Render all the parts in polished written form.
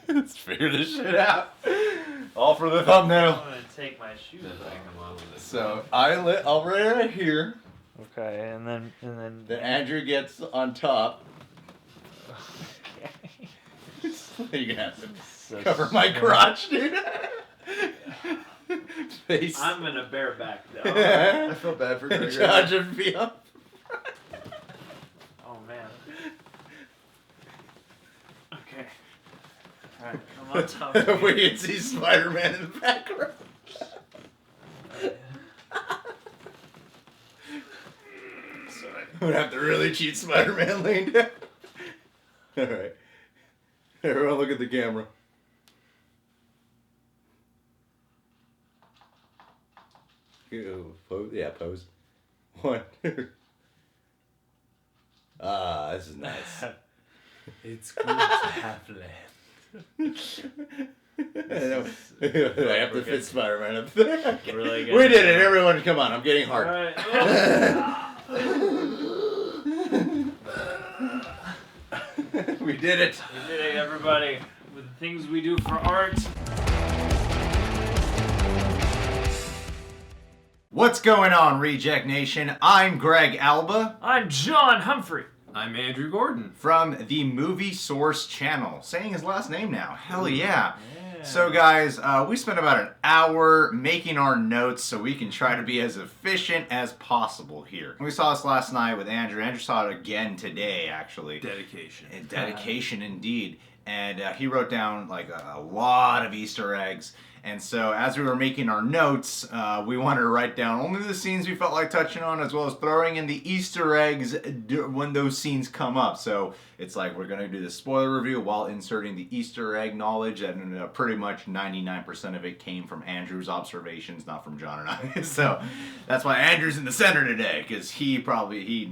Let's figure this shit out. All for the thumbnail. I'm gonna take my shoes off. So I'll right here. Okay, and then Then Andrew gets on top. You're gonna have to cover my crotch, dude. Face. I'm gonna bear back though. I feel bad for Gregory. Judge and be up. Oh man. Okay. Alright, come on top. We can see Spider-Man in the background. Sorry. I'm gonna have to really cheat Spider-Man laying down. Alright. Everyone look at the camera. Pose? Yeah, pose. 1, 2. Ah, this is nice. It's good to have land. I have to fit Spider-Man up there. Really We did it, everyone. Come on, I'm getting hard. Alright. We did it. We did it, everybody. With the things we do for art. What's going on, Reject Nation? I'm Greg Alba. I'm John Humphrey. I'm Andrew Gordon. From the Movie Source channel. Saying his last name now. Hell yeah. Yeah. So guys, we spent about an hour making our notes so we can try to be as efficient as possible here. We saw this last night with Andrew. Andrew saw it again today, actually. Dedication. Dedication indeed. And he wrote down like a lot of Easter eggs. And so as we were making our notes, we wanted to write down only the scenes we felt like touching on, as well as throwing in the Easter eggs when those scenes come up. So it's like we're going to do the spoiler review while inserting the Easter egg knowledge, and pretty much 99% of it came from Andrew's observations, not from John and I. So that's why Andrew's in the center today, because he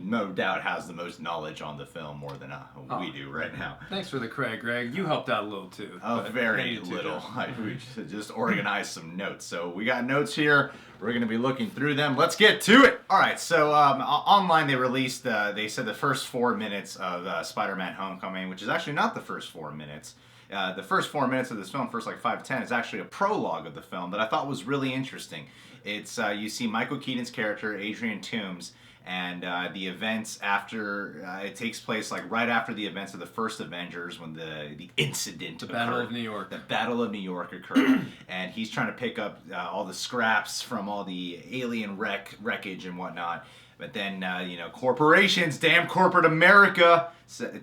no doubt has the most knowledge on the film more than we do right now. Thanks for the credit, Greg. You helped out a little too. Very little. We just organized some notes. So we got notes here. We're going to be looking through them. Let's get to it. All right. So online they released, they said the first 4 minutes of Spider-Man Homecoming, which is actually not the first 4 minutes. The first 4 minutes of this film, first like 5 to 10, is actually a prologue of the film that I thought was really interesting. It's you see Michael Keaton's character, Adrian Toomes, and the events after it takes place like right after the events of the first Avengers, when the incident occurred. Battle of New York. The Battle of New York occurred, and he's trying to pick up all the scraps from all the alien wreckage and whatnot. But then corporations, damn corporate America,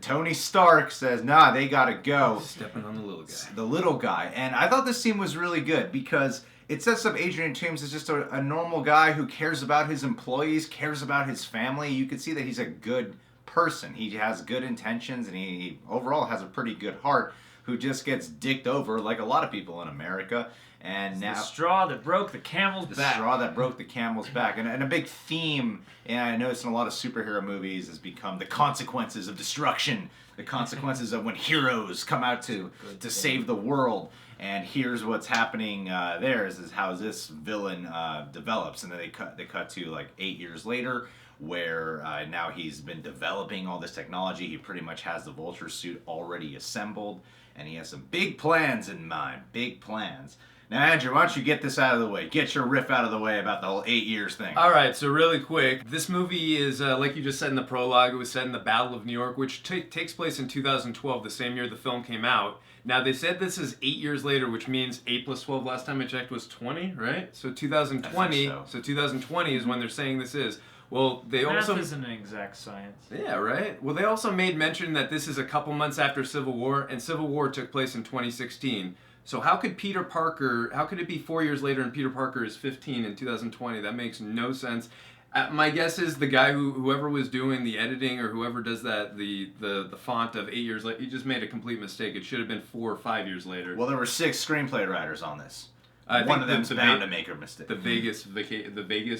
Tony Stark says, nah, they gotta go. Stepping on the little guy. The little guy. And I thought this scene was really good because it sets up Adrian Toomes as just a normal guy who cares about his employees, cares about his family. You can see that he's a good person. He has good intentions, and he overall has a pretty good heart, who just gets dicked over like a lot of people in America. And now, the straw that broke the camel's back. The straw that broke the camel's back. And a big theme, and I noticed in a lot of superhero movies, has become the consequences of destruction. The consequences of when heroes come out to save the world. And here's what's happening there is how this villain develops. And then they cut to like 8 years later, where now he's been developing all this technology. He pretty much has the Vulture suit already assembled. And he has some big plans in mind. Big plans. Now, Andrew, why don't you get this out of the way? Get your riff out of the way about the whole 8 years thing. All right, so really quick, this movie is, like you just said in the prologue, it was set in the Battle of New York, which takes place in 2012, the same year the film came out. Now, they said this is 8 years later, which means 8 plus 12 last time I checked was 20, right? So 2020, so 2020 is when they're saying this is. Well, they also... Math isn't an exact science. Yeah, right? Well, they also made mention that this is a couple months after Civil War, and Civil War took place in 2016. So how could it be 4 years later and Peter Parker is 15 in 2020? That makes no sense. My guess is the guy whoever was doing the editing, or whoever does that, the font of 8 years later, he just made a complete mistake. It should have been 4 or 5 years later. Well, there were 6 screenplay writers on this. One of them's bound to make a mistake. The Vegas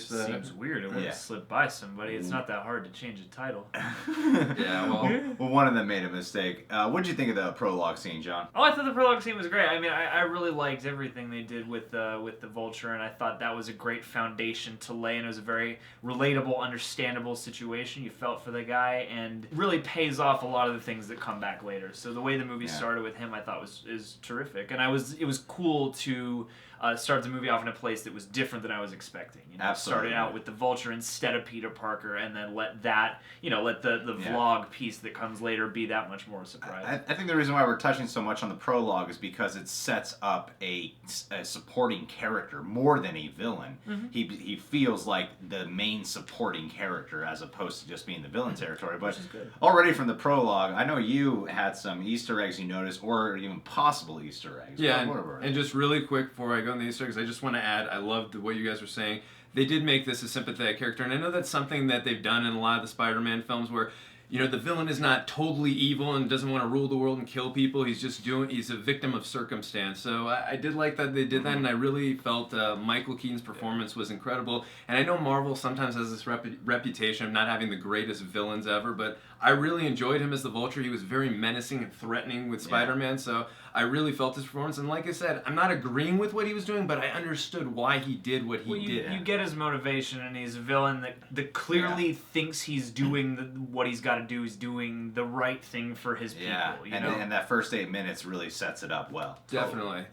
Seems weird. It wouldn't slip by somebody. It's not that hard to change a title. Yeah, well, one of them made a mistake. What did you think of the prologue scene, John? Oh, I thought the prologue scene was great. I mean, I really liked everything they did with the Vulture, and I thought that was a great foundation to lay, and it was a very relatable, understandable situation. You felt for the guy, and really pays off a lot of the things that come back later. So the way the movie started with him, I thought is terrific, and it was cool to start the movie off in a place that was different than I was expecting. You know, Absolutely. Started out with the Vulture instead of Peter Parker, and then let that, let the vlog piece that comes later be that much more surprising. I think the reason why we're touching so much on the prologue is because it sets up a supporting character more than a villain. Mm-hmm. He feels like the main supporting character as opposed to just being the villain territory. But Which is good. Already from the prologue, I know you had some Easter eggs you noticed, or even possible Easter eggs. Yeah, and just really quick before I go on the Easter eggs, I just want to add, I loved what you guys were saying. They did make this a sympathetic character, and I know that's something that they've done in a lot of the Spider-Man films where, the villain is not totally evil and doesn't want to rule the world and kill people. He's a victim of circumstance. So I did like that they did that, and I really felt Michael Keaton's performance was incredible. And I know Marvel sometimes has this reputation of not having the greatest villains ever, but I really enjoyed him as the Vulture. He was very menacing and threatening with Spider-Man, so I really felt his performance. And like I said, I'm not agreeing with what he was doing, but I understood why he did what he did. You get his motivation, and he's a villain that clearly thinks he's doing what he's got to do. He's doing the right thing for his people. And that first 8 minutes really sets it up well. Definitely.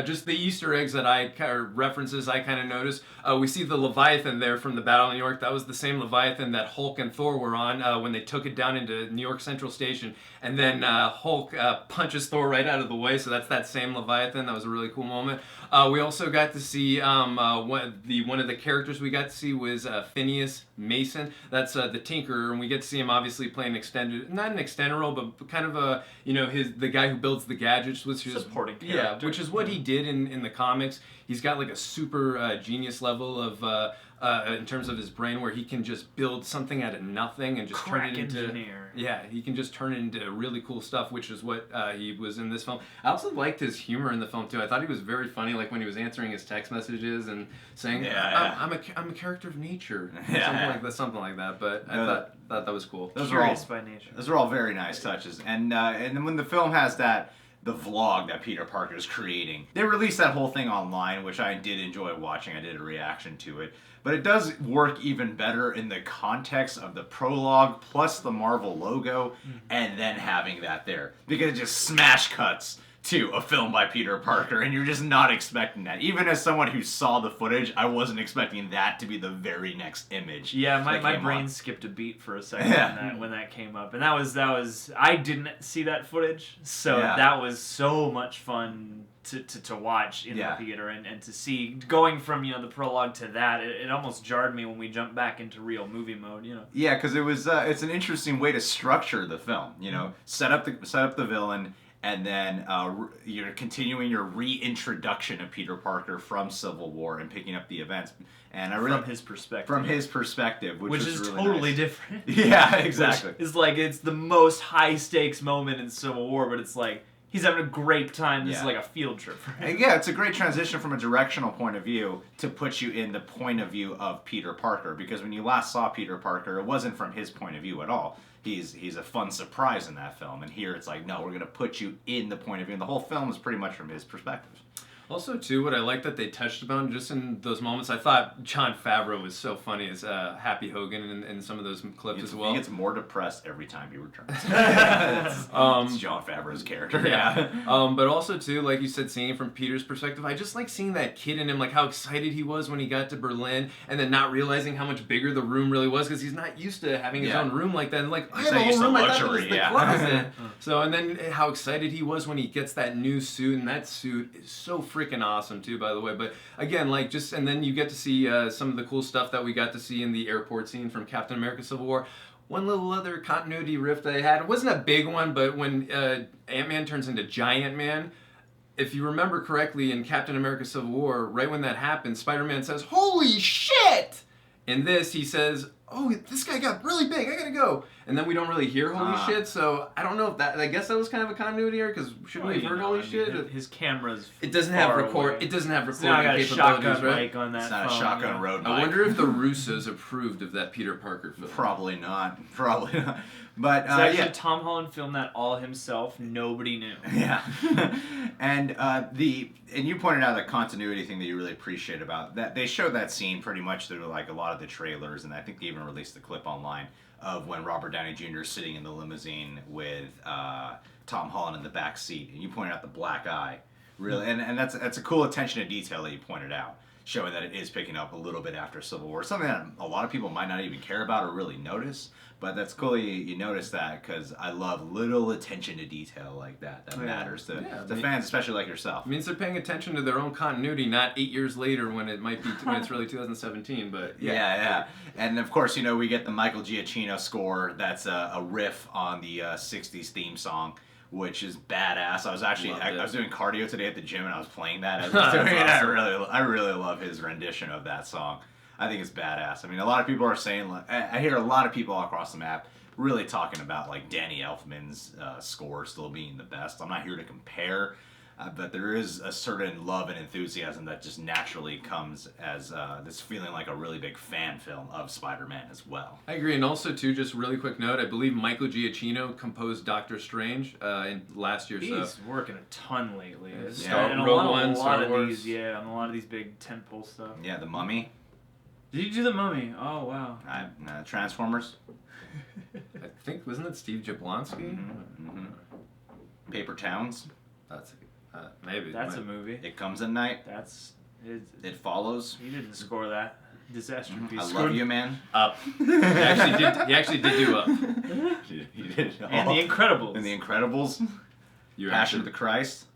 Just the Easter eggs that references I kind of noticed. We see the Leviathan there from the Battle of New York. That was the same Leviathan that Hulk and Thor were on when they took it down into New York Central Station. And then Hulk punches Thor right out of the way, so that's that same Leviathan. That was a really cool moment. We also got to see one of the characters we got to see was Phineas Mason. That's the Tinkerer, and we get to see him obviously playing not an extended role, but kind of the guy who builds the gadgets, which is supporting character. Yeah, which is what he did in the comics. He's got like a super genius level of in terms of his brain, where he can just build something out of nothing and just turn it into engineer. Yeah, he can just turn it into really cool stuff, which is what he was in this film. I also liked his humor in the film too. I thought he was very funny, like when he was answering his text messages and saying, I'm a character of nature," something like that. But I thought that was cool. Curious by nature. Those are all very nice touches, and then when the film has the vlog that Peter Parker is creating, they released that whole thing online, which I did enjoy watching. I did a reaction to it. But it does work even better in the context of the prologue plus the Marvel logo, and then having that there. Because it just smash cuts to a film by Peter Parker, and you're just not expecting that. Even as someone who saw the footage, I wasn't expecting that to be the very next image. Yeah, my brain skipped a beat for a second when that came up. And that was I didn't see that footage, so that was so much fun to watch in the theater and to see going from the prologue to that. It almost jarred me when we jumped back into real movie mode. Yeah, because it was it's an interesting way to structure the film. Set up the villain, and then you're continuing your reintroduction of Peter Parker from Civil War and picking up the events. And from his perspective, which is really totally nice. Different. Yeah, exactly. It's the most high stakes moment in Civil War, but it's like he's having a great time. This is like a field trip for him. Yeah, it's a great transition from a directional point of view to put you in the point of view of Peter Parker, because when you last saw Peter Parker, it wasn't from his point of view at all. He's a fun surprise in that film, and here it's like, no, we're going to put you in the point of view, and the whole film is pretty much from his perspective. Also, too, what I like that they touched upon just in those moments, I thought Jon Favreau was so funny as Happy Hogan in some of those clips as well. He gets more depressed every time he returns. It's Jon Favreau's character. Yeah. But also, too, like you said, seeing it from Peter's perspective, I just like seeing that kid in him, like how excited he was when he got to Berlin, and then not realizing how much bigger the room really was, because he's not used to having his own room like that. And like, I have a whole room, I thought it was the closet. So, and then how excited he was when he gets that new suit, and that suit is so freaking awesome too, by the way. But again, like and then you get to see some of the cool stuff that we got to see in the airport scene from Captain America: Civil War. One little other continuity riff that I had, it wasn't a big one, but when Ant-Man turns into Giant Man, if you remember correctly in Captain America: Civil War, right when that happens, Spider-Man says, "Holy shit!" In this, he says, oh, this guy got really big, I gotta go. And then we don't really hear holy shit, so I don't know if that, I guess that was kind of a continuity error, because shouldn't we have heard holy shit? His camera's It doesn't have recording capabilities, right? Mic on that it's not phone, a shotgun road mic. I wonder if the Russos approved of that Peter Parker film. Probably not. But Tom Holland filmed that all himself. Nobody knew. Yeah. And you pointed out the continuity thing that you really appreciate about that. They showed that scene pretty much through like a lot of the trailers, and I think they even released the clip online of when Robert Downey Jr. is sitting in the limousine with Tom Holland in the back seat, and you pointed out the black eye, really, and that's a cool attention to detail that you pointed out, showing that it is picking up a little bit after Civil War, something that a lot of people might not even care about or really notice. But that's cool you notice that, because I love little attention to detail like that. That matters to fans, especially like yourself. It means they're paying attention to their own continuity, not 8 years later when it might be when it's really 2017. But yeah. And of course, we get the Michael Giacchino score. That's a riff on the '60s theme song, which is badass. I was doing cardio today at the gym, and I was playing that as I was doing it. I really love his rendition of that song. I think it's badass. I mean, a lot of people are saying, I hear a lot of people all across the map really talking about like Danny Elfman's score still being the best. I'm not here to compare, but there is a certain love and enthusiasm that just naturally comes as this feeling like a really big fan film of Spider-Man as well. I agree, and also too, just really quick note, I believe Michael Giacchino composed Doctor Strange in last year. He's working a ton lately. And a lot of these big tentpole stuff. Yeah, The Mummy. Did you do The Mummy? Oh, wow. Transformers. I think, wasn't it Steve Jablonsky? Mm-hmm. Paper Towns. That's maybe. That's a movie. It Comes at Night. It Follows. He didn't score that. Disaster piece. I Love You, Man. Up. He actually did do Up. He did. And The Incredibles. And The Incredibles. Passion of the Christ.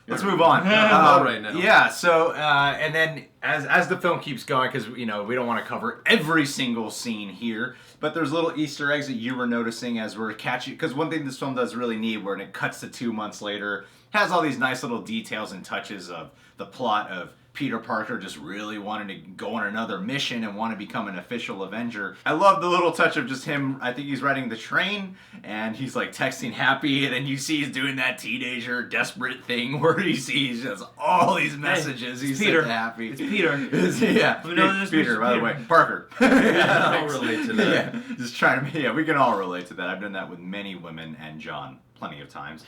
Let's move on. Right now. Yeah, so, and then as the film keeps going, because, we don't want to cover every single scene here, but there's little Easter eggs that you were noticing as we're catching, because one thing this film does really neat, when it cuts to 2 months later, has all these nice little details and touches of the plot of Peter Parker just really wanting to go on another mission and want to become an official Avenger. I love the little touch of just him, I think he's riding the train, and he's like texting Happy, and then you see he's doing that teenager desperate thing where he sees just all these messages. He's Peter. Happy. It's Peter. Yeah, Peter, by the way. Parker. I'll relate to that. Yeah, just trying to, we can all relate to that. I've done that with many women and John plenty of times.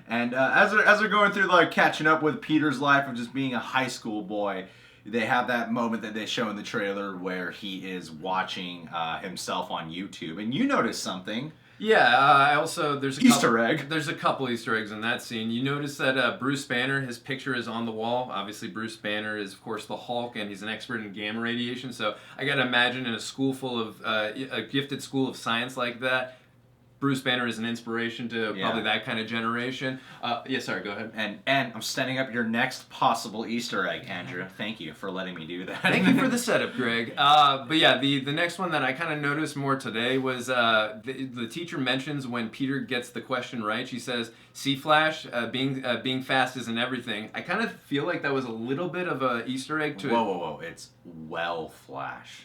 And as they're going through, like, catching up with Peter's life of just being a high school boy, they have that moment that they show in the trailer where he is watching himself on YouTube. And you notice something. Yeah, there's a Easter egg. There's a couple Easter eggs in that scene. You notice that Bruce Banner, his picture is on the wall. Obviously, Bruce Banner is, of course, the Hulk, and he's an expert in gamma radiation. So I got to imagine in a school full of, a gifted school of science like that, Bruce Banner is an inspiration to probably that kind of generation. Sorry, go ahead. And I'm setting up your next possible Easter egg, Andrew. Thank you for letting me do that. Thank you for the setup, Greg. But yeah, the next one that I kind of noticed more today was the teacher mentions when Peter gets the question right. She says, "See, Flash, being fast isn't everything." I kind of feel like that was a little bit of a Easter egg to Whoa. It's Flash.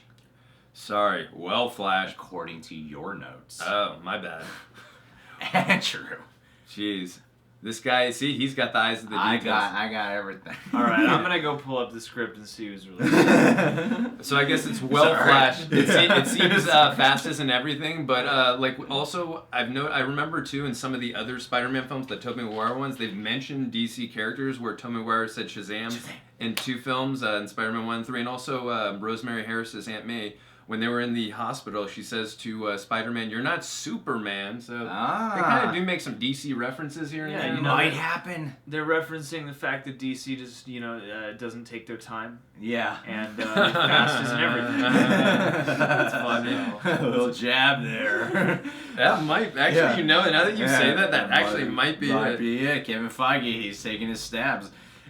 Sorry, Flash. According to your notes. Oh, my bad. Andrew. Jeez. This guy, see, he's got the eyes of the details. I got everything. All right, I'm going to go pull up the script and see who's really So I guess it's Flash. It seems fast isn't everything, but also I remember too in some of the other Spider-Man films, the Tobey Maguire ones, they've mentioned DC characters where Tobey Maguire said Shazam in 2 films, in Spider-Man 1 and 3, and also Rosemary Harris's Aunt May. When they were in the hospital, she says to Spider-Man, "You're not Superman." So they kind of do make some DC references here and there. It might happen. They're referencing the fact that DC just, doesn't take their time. Yeah. And fast isn't everything. That's funny. A little jab there. That might actually, now that you say that actually might be Might be it. Kevin Feige, he's taking his stabs.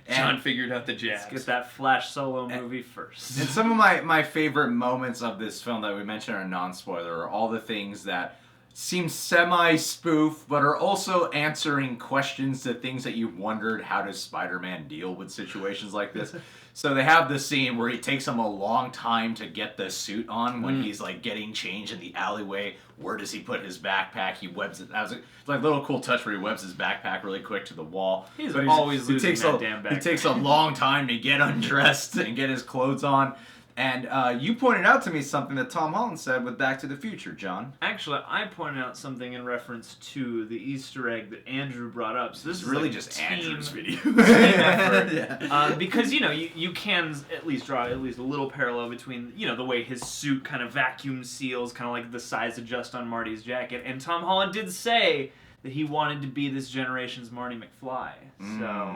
John figured out the jabs. Let's get that Flash solo movie first. And some of my favorite moments of this film that we mentioned are non-spoiler are all the things that seem semi-spoof, but are also answering questions to things that you've wondered, how does Spider-Man deal with situations like this? So they have this scene where it takes him a long time to get the suit on when he's like getting changed in the alleyway. Where does he put his backpack? He webs it. It's like a little cool touch where he webs his backpack really quick to the wall. He's always losing that damn backpack. He takes a long time to get undressed and get his clothes on. And you pointed out to me something that Tom Holland said with Back to the Future, John. Actually, I pointed out something in reference to the Easter egg that Andrew brought up. So this is really like just Andrew's video. Team effort. Yeah. Because, you can at least draw at least a little parallel between, the way his suit kind of vacuum seals, kind of like the size adjust on Marty's jacket. And Tom Holland did say that he wanted to be this generation's Marty McFly. So...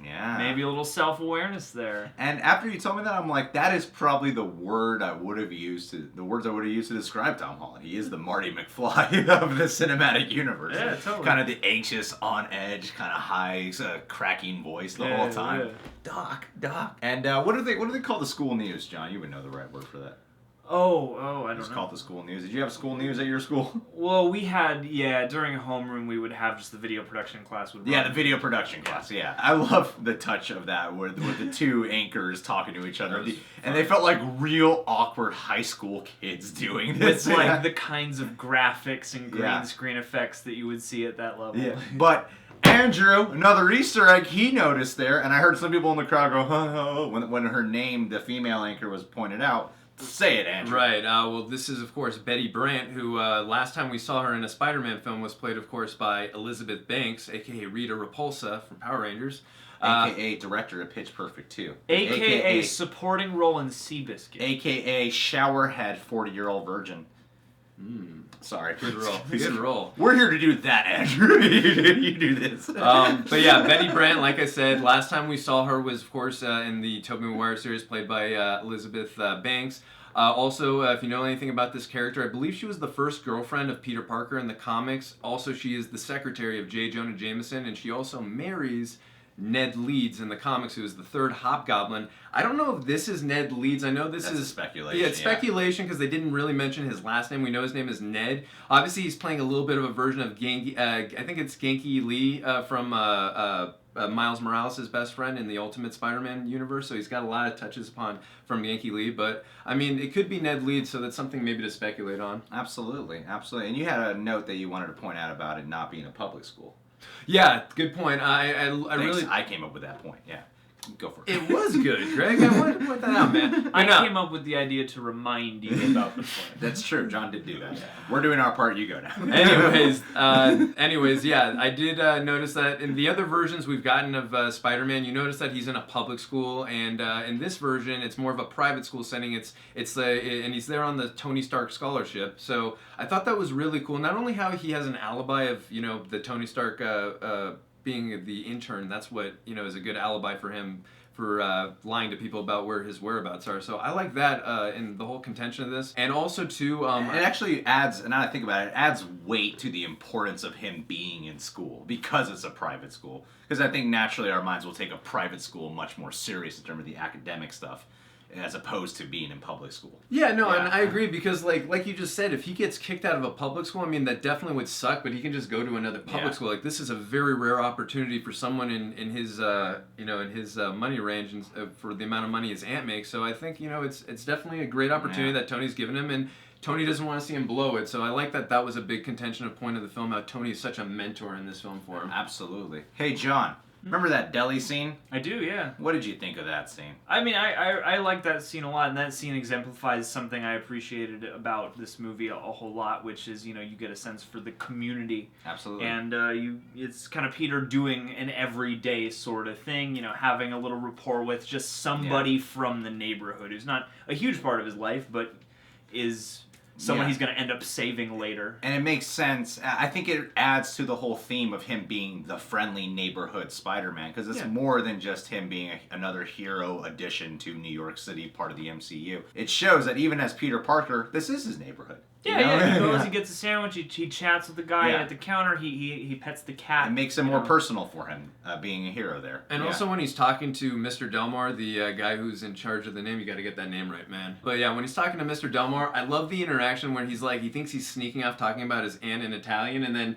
yeah. Maybe a little self-awareness there. And after you told me that, I'm like, that is probably the word I would have used the words I would have used to describe Tom Holland. He is the Marty McFly of the cinematic universe. Yeah, totally. Kind of the anxious, on edge, kind of high, cracking voice the whole time. Yeah. Doc. And what do they call the school news, John? You would know the right word for that. Oh, I don't know. Just call it the school news. Did you have school news at your school? Well, we had, during homeroom, we would have just the video production class. Yeah, the video production class, yeah. I love the touch of that, with the two anchors talking to each other. And they felt like real awkward high school kids doing this. With, like, the kinds of graphics and green screen effects that you would see at that level. Yeah, but... Andrew, another Easter egg he noticed there, and I heard some people in the crowd go, huh, when her name, the female anchor, was pointed out. Say it, Andrew. Right. Well, this is, of course, Betty Brant, who last time we saw her in a Spider-Man film was played, of course, by Elizabeth Banks, a.k.a. Rita Repulsa from Power Rangers. A.k.a. director of Pitch Perfect 2. A.k.a. supporting role in Seabiscuit. A.k.a. showerhead 40-year-old virgin. Sorry. Good roll. Good roll. We're here to do that, Andrew. You do this. But yeah, Betty Brant, like I said, last time we saw her was, of course, in the Tobey Maguire series played by Elizabeth Banks. Also, if you know anything about this character, I believe she was the first girlfriend of Peter Parker in the comics. Also, she is the secretary of J. Jonah Jameson, and she also marries Ned Leeds in the comics, who is the third Hobgoblin. I don't know if this is Ned Leeds. I know this is speculation. Yeah, it's speculation because they didn't really mention his last name. We know his name is Ned. Obviously, he's playing a little bit of a version of Genki. I think it's Genki Lee from Miles Morales' best friend in the Ultimate Spider-Man universe. So he's got a lot of touches from Genki Lee. But I mean, it could be Ned Leeds, so that's something maybe to speculate on. Absolutely. And you had a note that you wanted to point out about it not being a public school. Yeah, good point. I came up with that point. Yeah, go for it. It was good, Greg. I want to point that out, man. I came up with the idea to remind you about the point. That's true. John did do that. We're doing our part. You go now. Anyways, yeah, I did notice that in the other versions we've gotten of Spider-Man, you notice that he's in a public school, and in this version, it's more of a private school setting. And he's there on the Tony Stark scholarship. So I thought that was really cool. Not only how he has an alibi of the Tony Stark being the intern. That's what is a good alibi for him for lying to people about where his whereabouts are. So I like that in the whole contention of this. And also, too... it actually adds, and now I think about it, it adds weight to the importance of him being in school because it's a private school. Because I think naturally our minds will take a private school much more serious in terms of the academic stuff, as opposed to being in public school. Yeah, and I agree, because like you just said, if he gets kicked out of a public school, I mean, that definitely would suck, but he can just go to another public school. Like, this is a very rare opportunity for someone in his money range and for the amount of money his aunt makes. So I think, it's definitely a great opportunity that Tony's given him, and Tony doesn't want to see him blow it. So I like that was a big contention of point of the film, how Tony is such a mentor in this film for him. Absolutely. Hey, John. Remember that deli scene? I do, yeah. What did you think of that scene? I mean, I like that scene a lot, and that scene exemplifies something I appreciated about this movie a whole lot, which is, you get a sense for the community. Absolutely. And it's kind of Peter doing an everyday sort of thing, having a little rapport with just somebody from the neighborhood who's not a huge part of his life, but is... someone he's going to end up saving later. And it makes sense. I think it adds to the whole theme of him being the friendly neighborhood Spider-Man, because it's more than just him being another hero addition to New York City, part of the MCU. It shows that even as Peter Parker, this is his neighborhood. Yeah, you know? yeah. He goes, he gets a sandwich. He chats with the guy at the counter. He pets the cat. It makes it more personal for him, being a hero there. And also when he's talking to Mr. Delmar, the guy who's in charge of the name, you got to get that name right, man. But yeah, when he's talking to Mr. Delmar, I love the interaction where he's like, he thinks he's sneaking off talking about his aunt in Italian, and then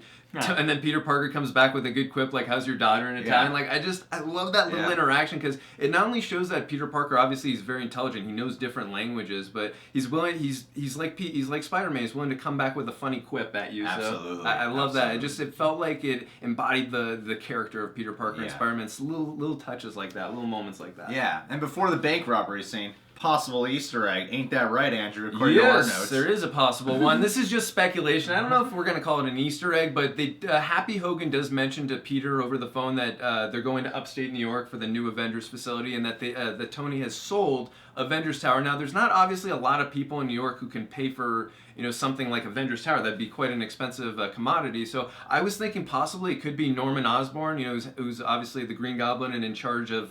Peter Parker comes back with a good quip like, "How's your daughter in Italian?" Like, I love that little interaction, because it not only shows that Peter Parker, obviously he's very intelligent, he knows different languages, but he's willing, he's like Spider-Man, he's willing to come back with a funny quip at you. Absolutely. So I love that. It felt like it embodied the character of Peter Parker and Spider-Man's little touches like that, little moments like that. Yeah, and before the bank robbery scene, possible Easter egg. Ain't that right, Andrew? According to our notes. Yes, there is a possible one. This is just speculation. I don't know if we're going to call it an Easter egg, but Happy Hogan does mention to Peter over the phone that they're going to upstate New York for the new Avengers facility, and that that Tony has sold Avengers Tower. Now, there's not obviously a lot of people in New York who can pay for something like Avengers Tower. That'd be quite an expensive commodity. So I was thinking possibly it could be Norman Osborn, who's obviously the Green Goblin and in charge of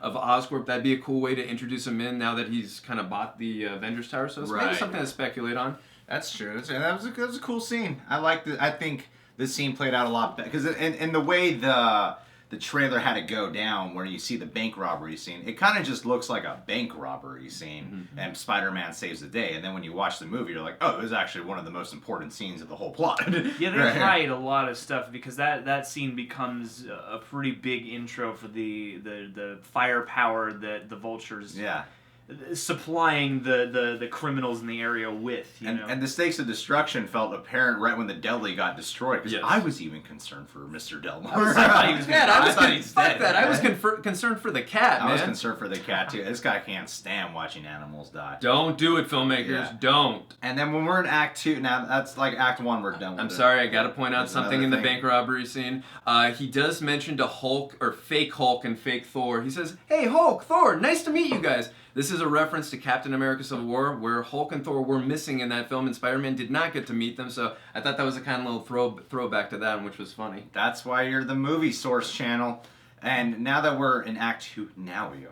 Oscorp. That'd be a cool way to introduce him in now that he's kind of bought the Avengers Tower. So it's maybe something to speculate on. That's true. That was a cool scene. I think this scene played out a lot better because in the way the trailer had it go down, where you see the bank robbery scene, it kind of just looks like a bank robbery scene, and Spider-Man saves the day. And then when you watch the movie, you're like, oh, it was actually one of the most important scenes of the whole plot. Yeah, they hide a lot of stuff because that scene becomes a pretty big intro for the firepower that the Vulture's supplying the criminals in the area with. And the stakes of destruction felt apparent right when the deli got destroyed, because I was even concerned for Mr. Delmar. I was concerned for the cat, man. I was concerned for the cat too. This guy can't stand watching animals die. Don't do it, filmmakers. Don't. And then when we're in Act 2, now that's like Act 1, we're done with I'm sorry, I gotta point out something in the bank robbery scene. He does mention to Hulk, or fake Hulk and fake Thor. He says, "Hey Hulk, Thor, nice to meet you guys." This is a reference to Captain America Civil War, where Hulk and Thor were missing in that film, and Spider-Man did not get to meet them, so I thought that was a kind of little throwback to that, which was funny. That's why you're the Movie Source channel. And now that we're in Act 2, now we are.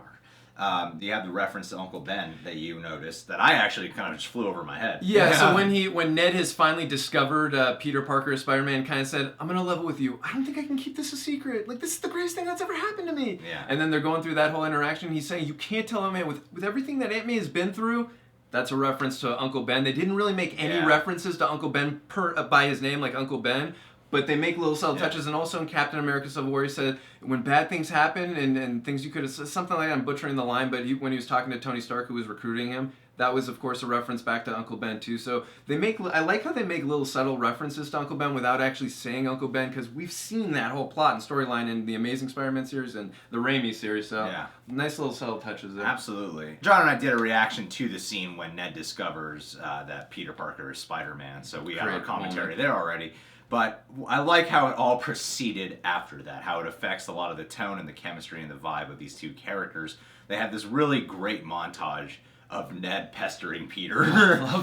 You have the reference to Uncle Ben that you noticed that I actually kind of just flew over my head. Yeah, so when Ned has finally discovered Peter Parker as Spider-Man, kind of said, "I'm going to level with you. I don't think I can keep this a secret. Like, this is the greatest thing that's ever happened to me." Yeah. And then they're going through that whole interaction. He's saying, "You can't tell Aunt May, with everything that Aunt May has been through." That's a reference to Uncle Ben. They didn't really make any references to Uncle Ben by his name, like Uncle Ben. But they make little subtle touches, and also in Captain America Civil War, he said, when bad things happen and things you could have, something like that, I'm butchering the line, but when he was talking to Tony Stark, who was recruiting him, that was, of course, a reference back to Uncle Ben, too. So I like how they make little subtle references to Uncle Ben without actually saying Uncle Ben, because we've seen that whole plot and storyline in the Amazing Spider-Man series and the Raimi series, so nice little subtle touches there. Absolutely. John and I did a reaction to the scene when Ned discovers that Peter Parker is Spider-Man, so we have our commentary there already. But I like how it all proceeded after that, how it affects a lot of the tone and the chemistry and the vibe of these two characters. They have this really great montage of Ned pestering Peter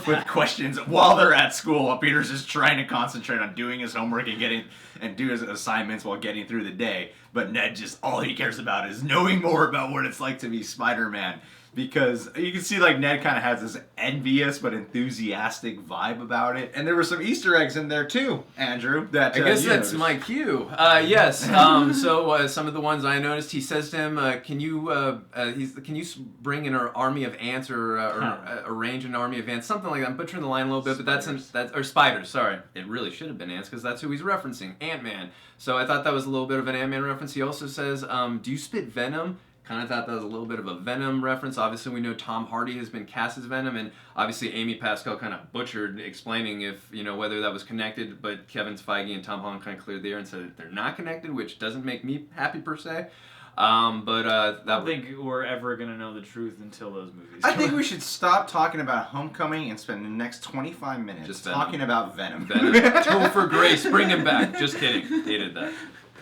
with questions while they're at school, while Peter's just trying to concentrate on doing his homework and do his assignments while getting through the day. But Ned just, all he cares about is knowing more about what it's like to be Spider-Man. Because you can see like Ned kind of has this envious but enthusiastic vibe about it. And there were some Easter eggs in there too, Andrew. That I guess that's my cue. Yes. So some of the ones I noticed, he says to him, can you bring in an army of ants or arrange an army of ants? Something like that. I'm butchering the line a little bit, but or spiders, sorry. It really should have been ants because that's who he's referencing, Ant-Man. So I thought that was a little bit of an Ant-Man reference. He also says, do you spit venom? Kind of thought that was a little bit of a Venom reference. Obviously, we know Tom Hardy has been cast as Venom, and obviously Amy Pascal kind of butchered explaining if, whether that was connected, but Kevin Feige and Tom Holland kind of cleared the air and said that they're not connected, which doesn't make me happy per se. I don't think we're ever going to know the truth until those movies. I think we should stop talking about Homecoming and spend the next 25 minutes just talking about Venom. Topher Grace, bring him back. Just kidding. Hated that.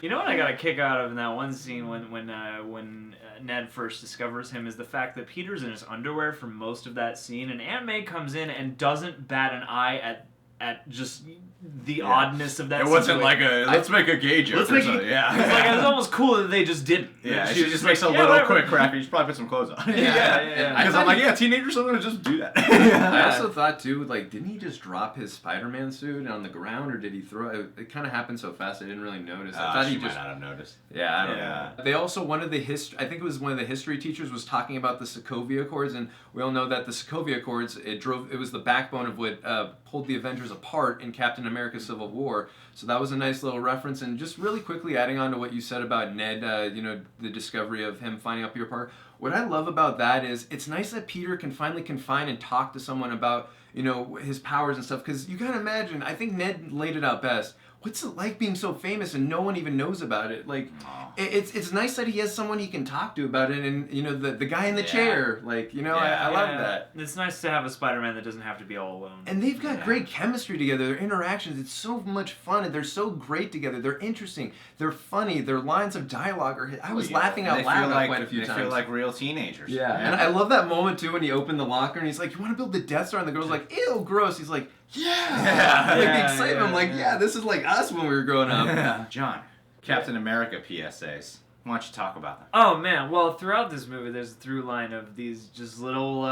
You know what I got a kick out of in that one scene when Ned first discovers him is the fact that Peter's in his underwear for most of that scene, and Aunt May comes in and doesn't bat an eye at just the oddness of that. It wasn't situation. like let's make a gay joke. Let's make yeah. It's like it was almost cool that they just didn't. Yeah, she she just makes a little quick crack. You should probably put some clothes on. Yeah. Because I'm like, teenagers are gonna just do that. I also thought too, like, didn't he just drop his Spider-Man suit on the ground, or did he throw it? It kind of happened so fast I didn't really notice. I thought he might just not have noticed. Yeah, I don't know. They also, one of the I think it was one of the history teachers was talking about the Sokovia Accords, and we all know that the Sokovia Accords, it was the backbone of what pulled the Avengers apart in Captain America Civil War. So that was a nice little reference. And just really quickly adding on to what you said about Ned, the discovery of him finding out Peter Parker. What I love about that is it's nice that Peter can finally confide and talk to someone about, his powers and stuff. Because you gotta imagine, I think Ned laid it out best. What's it like being so famous and no one even knows about it? Like, it's nice that he has someone he can talk to about it, and the guy in the chair, like, I love that. It's nice to have a Spider-Man that doesn't have to be all alone. And they've got great chemistry together. Their interactions, it's so much fun, and they're so great together. They're interesting. They're funny. Their lines of dialogue are. I was laughing out loud quite a few times. They feel like real teenagers. Yeah, and I love that moment too when he opened the locker and he's like, "You want to build the Death Star?" And the girl's like, "Ew, gross." He's like, "Yeah." Like the excitement. I'm like, "Yeah, this is like us when we were growing up." John, Captain America PSA'S. Why don't you talk about them? Oh man, well throughout this movie there's a through line of these just little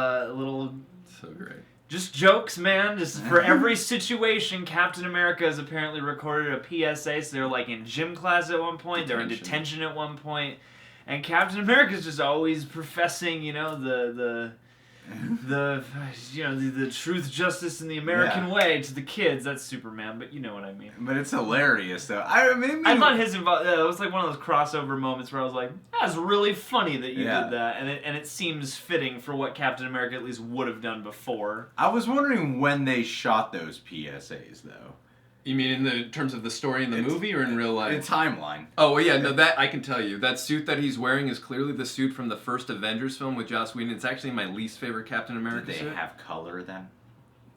So great. just jokes, man. Just for every situation, Captain America has apparently recorded a PSA. So they're like in gym class at one point, they're in detention at one point, and Captain America's just always professing, the truth, justice, and the American way to the kids. That's Superman, but you know what I mean. But it's hilarious, though. I thought his it was like one of those crossover moments where I was like, "That's really funny that you did that," and it seems fitting for what Captain America at least would have done before. I was wondering when they shot those PSA'S, though. You mean in the terms of the story in the movie or in real life? The timeline. Oh, well, yeah, no, that I can tell you. That suit that he's wearing is clearly the suit from the first Avengers film with Joss Whedon. It's actually my least favorite Captain America suit. Did they have color then?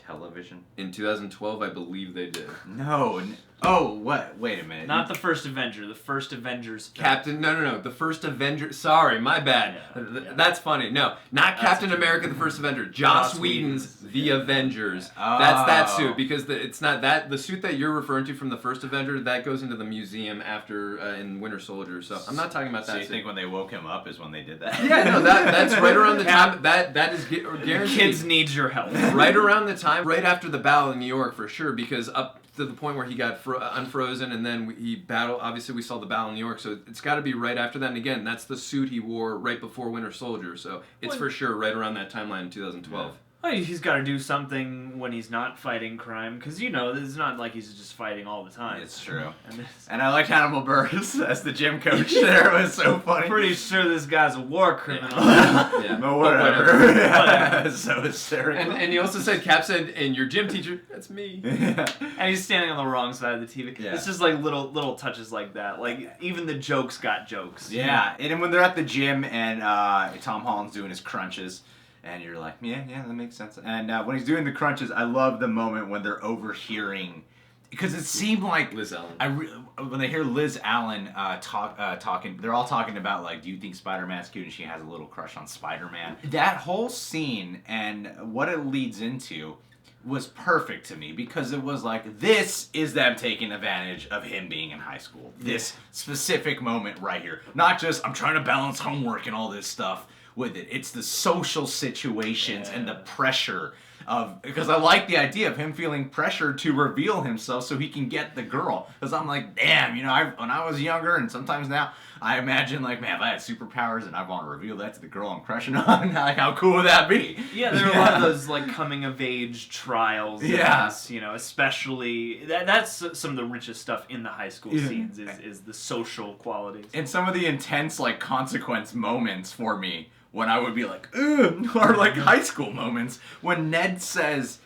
Television? In 2012, I believe they did. No. Oh, what? Wait a minute. Not the first Avenger. The first Avengers film. Captain... No. The first Avenger... Sorry, my bad. Yeah. That's funny. No, not Captain America, the first Avenger. Joss Whedon's The Avengers. That's that suit, because it's not that... The suit that you're referring to from the first Avenger, that goes into the museum after in Winter Soldier, so I'm not talking about that So you suit. think when they woke him up is when they did that? Yeah, no, that's right around the time... That is guaranteed. Kids need your help. Right around the time, right after the battle in New York, for sure, because up to the point where he got unfrozen, and then he battled. Obviously, we saw the battle in New York, so it's got to be right after that. And again, that's the suit he wore right before Winter Soldier, so it's for sure right around that timeline in 2012. Yeah. Well, he's got to do something when he's not fighting crime, because it's not like he's just fighting all the time. It's true. And I liked Hannibal Buress as the gym coach there. It was so funny. Pretty sure this guy's a war criminal. Yeah. But whatever. Yeah. So hysterical. And he also said, Cap said, and your gym teacher, that's me. Yeah. And he's standing on the wrong side of the TV. Yeah. It's just like little touches like that. Like, even the jokes got jokes. Yeah. And when they're at the gym and Tom Holland's doing his crunches, and you're like, yeah, that makes sense. And when he's doing the crunches, I love the moment when they're overhearing, because it seemed like Liz Allen. When they hear Liz Allen talking, they're all talking about, like, do you think Spider-Man's cute? And she has a little crush on Spider-Man. That whole scene and what it leads into was perfect to me, because it was like, this is them taking advantage of him being in high school. This specific moment right here. Not just, I'm trying to balance homework and all this stuff with it. It's the social situations and the pressure of, because I like the idea of him feeling pressured to reveal himself so he can get the girl. Because I'm like, damn, when I was younger, and sometimes now, I imagine, like, man, if I had superpowers and I want to reveal that to the girl I'm crushing on, like, how cool would that be? Yeah, there are a lot of those, like, coming-of-age trials. Yeah. Especially, that's some of the richest stuff in the high school scenes, is the social qualities. And some of the intense, like, consequence moments for me, when I would be like, ugh, or like high school moments, when Ned says,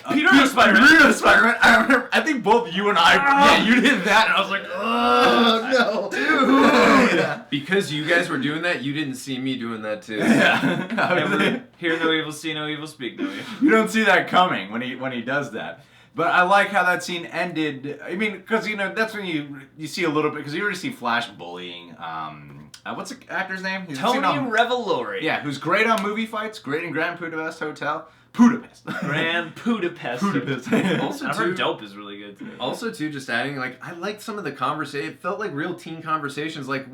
Peter the Spider-Man. I think both you and I, you did that, and I was like, oh, no, dude. Yeah. Because you guys were doing that, you didn't see me doing that too. Yeah. Hear no evil, see no evil, speak no evil. You don't see that coming when he does that. But I like how that scene ended. I mean, because, that's when you see a little bit, because you already see Flash bullying, what's the actor's name? Tony Revolori. Yeah, who's great on movie fights, great in Grand Budapest Hotel. Budapest. Grand Budapest. Also, I've heard too, Dope is really good too. Also, too, just adding, like, I liked some of the conversation. It felt like real teen conversations. Like,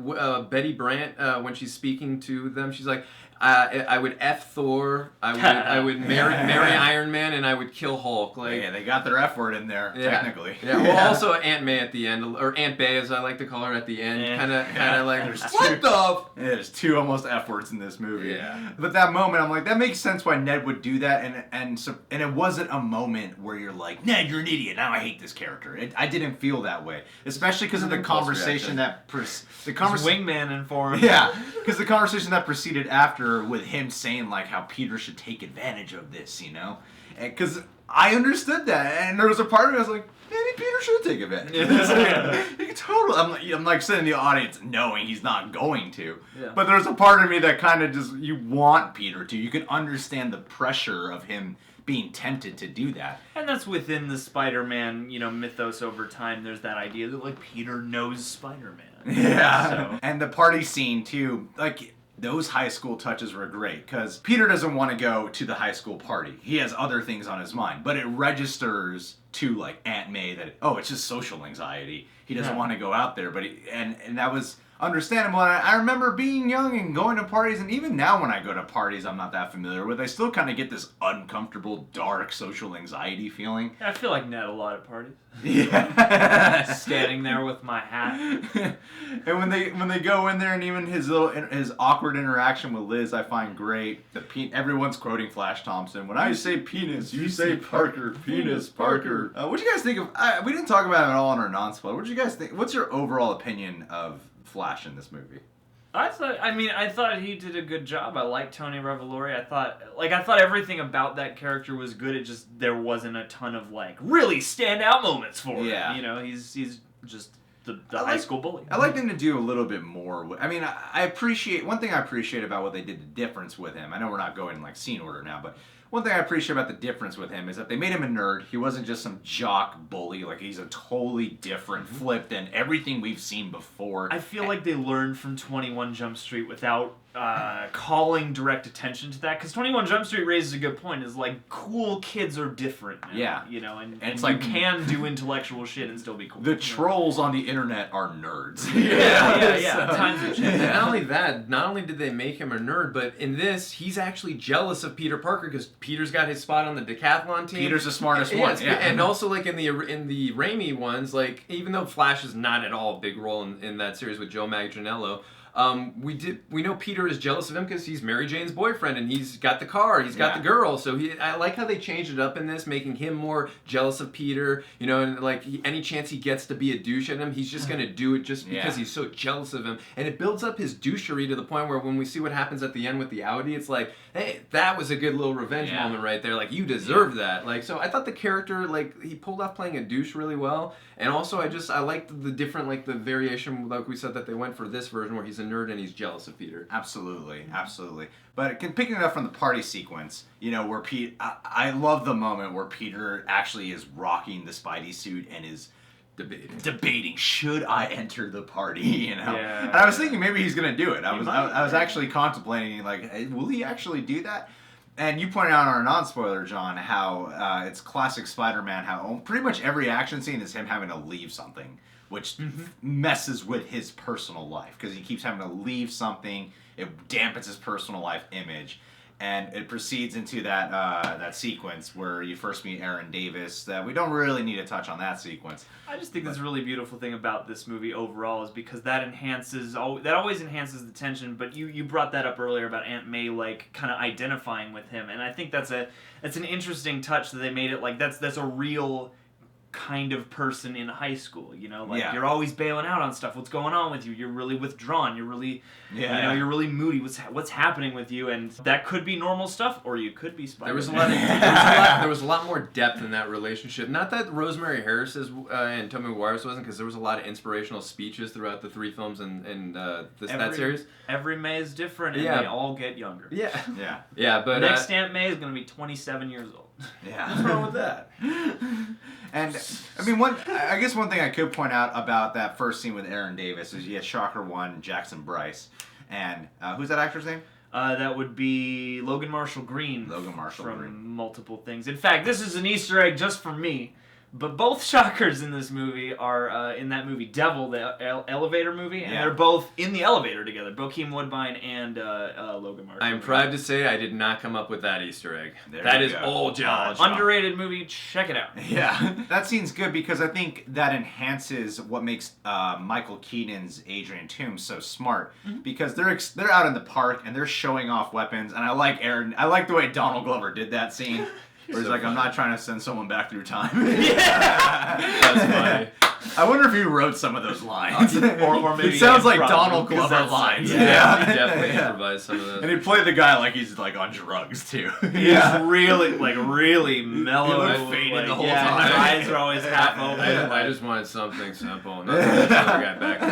Betty Brant, when she's speaking to them, she's like, I would F Thor, I would marry Iron Man, and I would kill Hulk. Like, yeah, they got their F word in there, technically. Yeah, well, also Aunt May at the end, or Aunt Bay, as I like to call her at the end. Kind of like, what the? Yeah, there's two almost F words in this movie. Yeah. But that moment, I'm like, that makes sense why Ned would do that, and it wasn't a moment where you're like, Ned, you're an idiot. Now I hate this character. I didn't feel that way, especially because of the conversation wingman and for him. Yeah, because the conversation that proceeded after with him saying like how Peter should take advantage of this, you know, because I understood that, and there was a part of me I was like, maybe Peter should take advantage of this. He could totally. I'm like sitting in the audience knowing he's not going to, but there's a part of me that kind of just you want Peter to. You can understand the pressure of him being tempted to do that. And that's within the Spider-Man, mythos over time. There's that idea that, like, Peter knows Spider-Man. Yeah. So. And the party scene, too, like, those high school touches were great, because Peter doesn't want to go to the high school party. He has other things on his mind, but it registers to, like, Aunt May that, it's just social anxiety. He doesn't want to go out there, but and that was understandable. And I remember being young and going to parties, and even now when I go to parties I'm not that familiar with, I still kind of get this uncomfortable, dark social anxiety feeling. I feel like Ned a lot at parties. Yeah. Standing there with my hat. And when they go in there, and even his awkward interaction with Liz, I find great. Everyone's quoting Flash Thompson. When I say penis, you say Parker. Penis, Parker. What do you guys think of? We didn't talk about it at all in our non-spoiler. What do you guys think? What's your overall opinion of Flash in this movie? I thought he did a good job. I liked Tony Revolori. I thought everything about that character was good. It just there wasn't a ton of like really standout moments for him. He's just the high school bully. I like them to do a little bit more. I mean, I appreciate one thing I appreciate about what they did, the difference with him. I know we're not going in like scene order now, but one thing I appreciate about the difference with him is that they made him a nerd. He wasn't just some jock bully. Like, he's a totally different flip than everything we've seen before. I feel like they learned from 21 Jump Street without calling direct attention to that. Because 21 Jump Street raises a good point. Is like, cool kids are different now. Yeah. And it's you like can do intellectual shit and still be cool. The trolls on the internet are nerds. Yeah. Times have changed. And not only that, not only did they make him a nerd, but in this, he's actually jealous of Peter Parker because Peter's got his spot on the Decathalon team. Peter's the smartest one. Yeah. And also, like, in the Raimi ones, like, even though Flash is not at all a big role in that series with Joe Manganiello, we know Peter is jealous of him because he's Mary Jane's boyfriend and he's got the car, he's got the girl. So I like how they changed it up in this, making him more jealous of Peter. And like any chance he gets to be a douche at him, he's just gonna do it just because he's so jealous of him. And it builds up his douchery to the point where when we see what happens at the end with the Audi, it's like, hey, that was a good little revenge moment right there. Like, you deserve that. Like, so I thought the character, like, he pulled off playing a douche really well. And also I liked the different, like, the variation, like we said, that they went for this version where he's a nerd and he's jealous of Peter. Absolutely. But picking it up from the party sequence, where I love the moment where Peter actually is rocking the Spidey suit and is debating should I enter the party, And I was thinking maybe he's gonna do it. I was actually contemplating, like, hey, will he actually do that? And you pointed out in our non-spoiler, John, how it's classic Spider-Man, how pretty much every action scene is him having to leave something, which messes with his personal life, because he keeps having to leave something. It dampens his personal life image. And it proceeds into that sequence where you first meet Aaron Davis. That we don't really need to touch on that sequence. I just think that's a really beautiful thing about this movie overall, is because that always enhances the tension. But you brought that up earlier about Aunt May, like, kind of identifying with him, and I think that's an interesting touch that they made it like that's a real kind of person in high school, you're always bailing out on stuff. What's going on with you? You're really withdrawn. You're really, you're really moody. What's happening with you? And that could be normal stuff, or you could be Spider-Man. There was a lot more depth in that relationship. Not that Rosemary Harris's and Tobey Maguire's wasn't, because there was a lot of inspirational speeches throughout the three films and that series. Every May is different, and they all get younger. Yeah. But next Aunt May is going to be 27 years old. Yeah. What's wrong with that? And I mean, I guess one thing I could point out about that first scene with Aaron Davis is you had Shocker 1, Jackson Bryce, and who's that actor's name? That would be Logan Marshall Green. Logan Marshall from Green. multiple things. In fact, this is an Easter egg just for me. But both shockers in this movie are in that movie Devil, the elevator movie, and they're both in the elevator together. Bokeem Woodbine and Logan Marshall. I'm proud to say I did not come up with that Easter egg. There That you is go. all John. Underrated movie. Check it out. Yeah, that scene's good because I think that enhances what makes Michael Keaton's Adrian Toomes so smart. Because they're out in the park and they're showing off weapons, and I like the way Donald Glover did that scene. Where he's like, I'm not trying to send someone back through time. That's funny. I wonder if he wrote some of those lines. or maybe it sounds like probably, Donald 'cause Glover that's- lines. Yeah, he definitely improvised some of those. And he played the guy like he's like on drugs too. He's really mellow. He looked faded the whole His time. eyes are always half open. I just wanted something simple. Nothing to show the guy back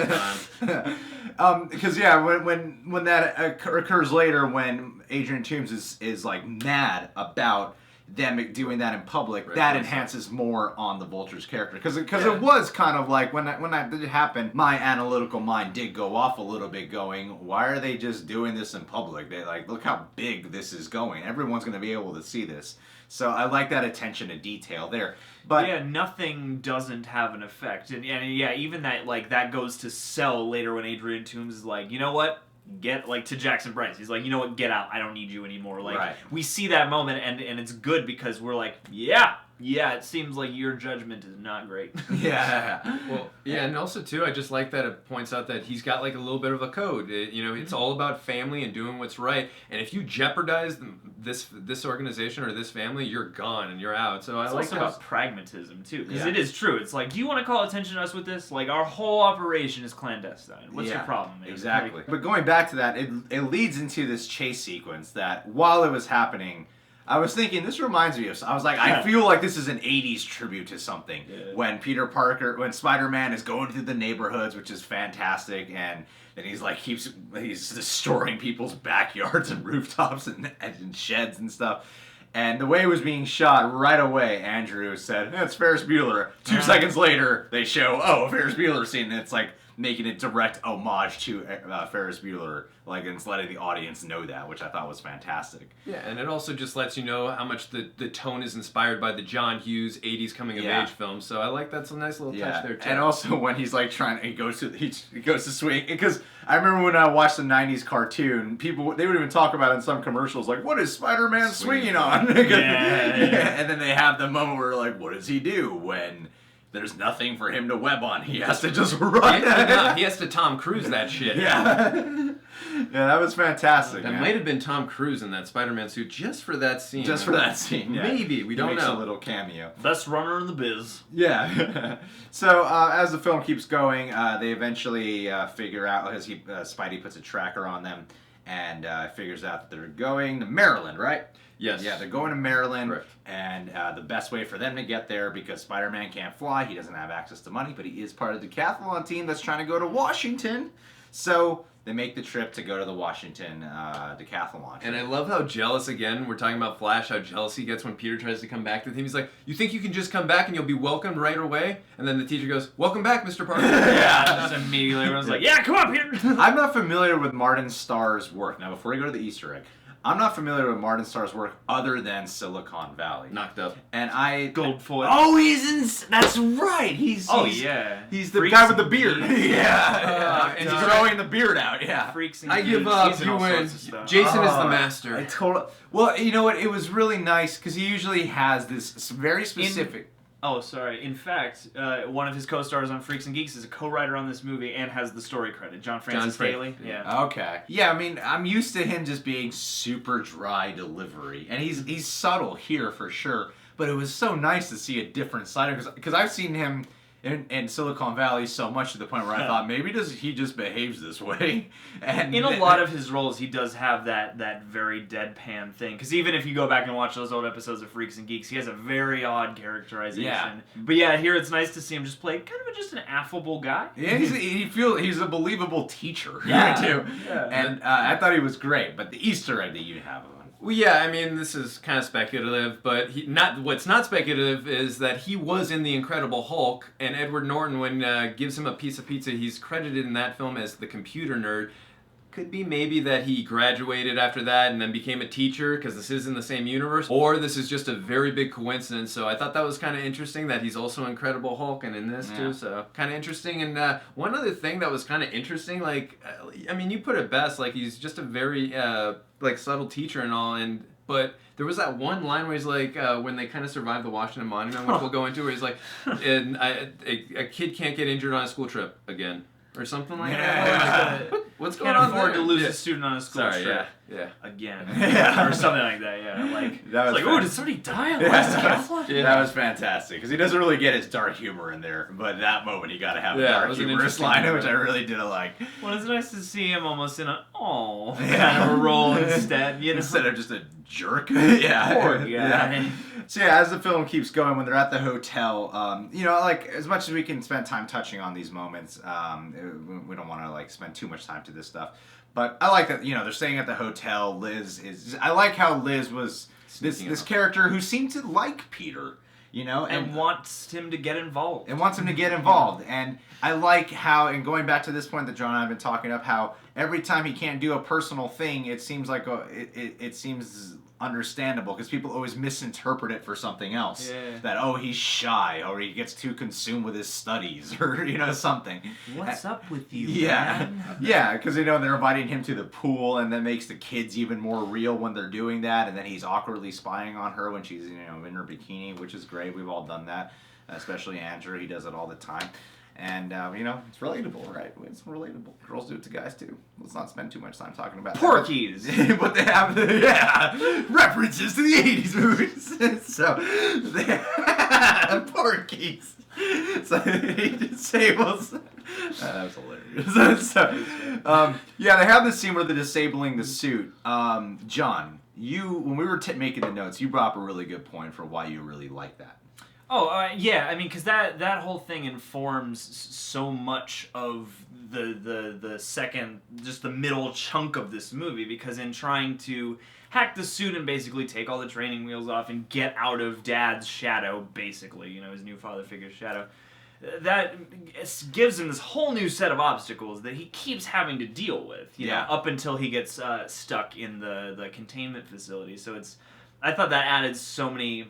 in time. Because when that occurs later, when Adrian Toomes is like mad about them doing that in public, Right, that right. enhances more on the Vulture's character. Because it was kind of like, when that did happen, my analytical mind did go off a little bit going, why are they just doing this in public? They like, look how big this is going. Everyone's going to be able to see this. So I like that attention to detail there. But yeah, nothing doesn't have an effect. And yeah, even that goes to sell later when Adrian Toomes is like, you know what? Get to Jackson Bryce. He's like, you know what? Get out. I don't need you anymore. Right. We see that moment, and it's good because we're like, yeah. It seems like your judgment is not great. yeah. Well, yeah, and also too, I just like that it points out that he's got like a little bit of a code. It's all about family and doing what's right. And if you jeopardize this organization or this family, you're gone and you're out. So It's I like also how about pragmatism too, because Yeah. it is true. It's like, do you want to call attention to us with this? Like, our whole operation is clandestine. What's your problem, man? Exactly. Like, But going back to that, it leads into this chase sequence that while it was happening, I was thinking, this reminds me of, I was like, I feel like this is an 80s tribute to something. Yeah. When Spider-Man is going through the neighborhoods, which is fantastic, and he's like, he's destroying people's backyards and rooftops and sheds and stuff. And the way it was being shot, right away, Andrew said, it's Ferris Bueller. 2 seconds later, they show, a Ferris Bueller scene, and it's like making a direct homage to Ferris Bueller, and it's letting the audience know that, which I thought was fantastic. Yeah, and it also just lets you know how much the tone is inspired by the John Hughes 80s coming of age film. So I like that's a nice little touch there too. And also when he's like he goes to swing, because I remember when I watched the 90s cartoon, they would even talk about it in some commercials, like, what is Spider-Man swinging on? And then they have the moment where like, what does he do when there's nothing for him to web on? He has to just run. He has to Tom Cruise that shit. Yeah. Yeah, that was fantastic. That might have been Tom Cruise in that Spider-Man suit just for that scene. Just for that scene, yeah. Maybe, we don't He makes know. a little cameo. best runner in the biz. Yeah. So as the film keeps going, they eventually figure out, as Spidey puts a tracker on them, and figures out that they're going to Maryland, right? Yes. Yeah, they're going to Maryland, Correct. and the best way for them to get there, because Spider-Man can't fly, he doesn't have access to money, but he is part of the Decathalon team that's trying to go to Washington. So they make the trip to go to the Washington Decathalon. And I love how jealous, again, we're talking about Flash, how jealous he gets when Peter tries to come back to him. He's like, you think you can just come back and you'll be welcomed right away? And then the teacher goes, welcome back, Mr. Parker. Yeah, just immediately everyone's like, yeah, come on, Peter. I'm not familiar with Martin Starr's work. Now, before we go to the Easter egg, I'm not familiar with Martin Starr's work other than Silicon Valley. Knocked up. And Gold foil. Oh, that's right. He's yeah. He's the Freaks guy with the and beard. Geeks. Yeah. and he's he's growing the beard out. Yeah. Freaks and I give Geeks. up. He's in You all win. sorts of stuff. Jason is the I master. totally. Well, you know what? It was really nice because he usually has this very specific. Oh, sorry. In fact, one of his co-stars on Freaks and Geeks is a co-writer on this movie and has the story credit. John Francis Daley. Yeah. Okay. Yeah, I mean, I'm used to him just being super dry delivery, and he's subtle here for sure. But it was so nice to see a different side of him, because I've seen him in Silicon Valley so much to the point where I thought maybe he just behaves this way. And In a lot of his roles, he does have that very deadpan thing. Because even if you go back and watch those old episodes of Freaks and Geeks, he has a very odd characterization. Yeah. But yeah, here it's nice to see him just play kind of just an affable guy. Yeah, he's a believable teacher. Yeah. Too. Yeah. And I thought he was great. But the Easter egg that you have on. Well, yeah, I mean, this is kind of speculative, but what's not speculative is that he was in The Incredible Hulk, and Edward Norton, when gives him a piece of pizza, he's credited in that film as the computer nerd. could be maybe that he graduated after that and then became a teacher because this is in the same universe, or this is just a very big coincidence. So I thought that was kind of interesting that he's also Incredible Hulk and in this too. So kind of interesting. And one other thing that was kind of interesting, like, I mean, you put it best, like he's just a very like subtle teacher and all, but there was that one line where he's like, when they kind of survived the Washington Monument, which we'll go into, where he's like, a kid can't get injured on a school trip again. Or something like that. What's going on afford there? to lose a student on a school trip. Yeah. Again. Yeah. Or something like that, yeah. Like, that was like, oh, did somebody die on the last Decathalon? Yeah. That was fantastic, because he doesn't really get his dark humor in there, but that moment he got to have a dark humorous line, which I really did like. Well, it's nice to see him almost in a kind of a role instead, you know? Instead of just a jerk. Yeah. Poor guy. Yeah. So yeah, as the film keeps going, when they're at the hotel, you know, like, as much as we can spend time touching on these moments, we don't want to, like, spend too much time to this stuff. But I like that, you know, they're staying at the hotel. I like how Liz was this character who seemed to like Peter, you know, and wants him to get involved. And I like how, and going back to this point that John and I have been talking up, how every time he can't do a personal thing, it seems like it seems understandable, because people always misinterpret it for something else. Yeah. That, oh, he's shy, or he gets too consumed with his studies, or, you know, something. What's up with you, man? Yeah, because, you know, they're inviting him to the pool, and that makes the kids even more real when they're doing that, and then he's awkwardly spying on her when she's, you know, in her bikini, which is great. We've all done that, especially Andrew. He does it all the time. And, you know, it's relatable, right? It's relatable. Girls do it to guys, too. Let's not spend too much time talking about Porkies! But they have, references to the 80s movies. So, they have Porkies. So, he disables... that was hilarious. Yeah, they have this scene where they're disabling the suit. John, when we were making the notes, you brought up a really good point for why you really like that. Oh, yeah, I mean, because that whole thing informs so much of the second, just the middle chunk of this movie, because in trying to hack the suit and basically take all the training wheels off and get out of Dad's shadow, basically, you know, his new father figure's shadow, that gives him this whole new set of obstacles that he keeps having to deal with, you know, up until he gets stuck in the containment facility. So I thought that added so many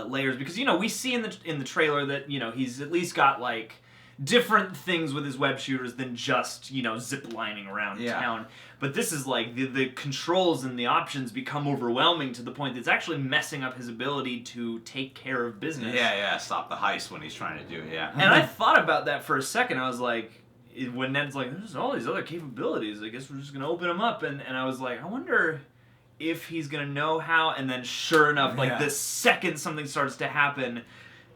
layers, because, you know, we see in the trailer that, you know, he's at least got, like, different things with his web shooters than just, you know, zip lining around town. But this is like the controls and the options become overwhelming to the point that it's actually messing up his ability to take care of business. Yeah, stop the heist when he's trying to do it, And I thought about that for a second. I was like, when Ned's like, there's all these other capabilities, I guess we're just going to open them up. And I was like, I wonder if he's going to know how. And then sure enough, like the second something starts to happen,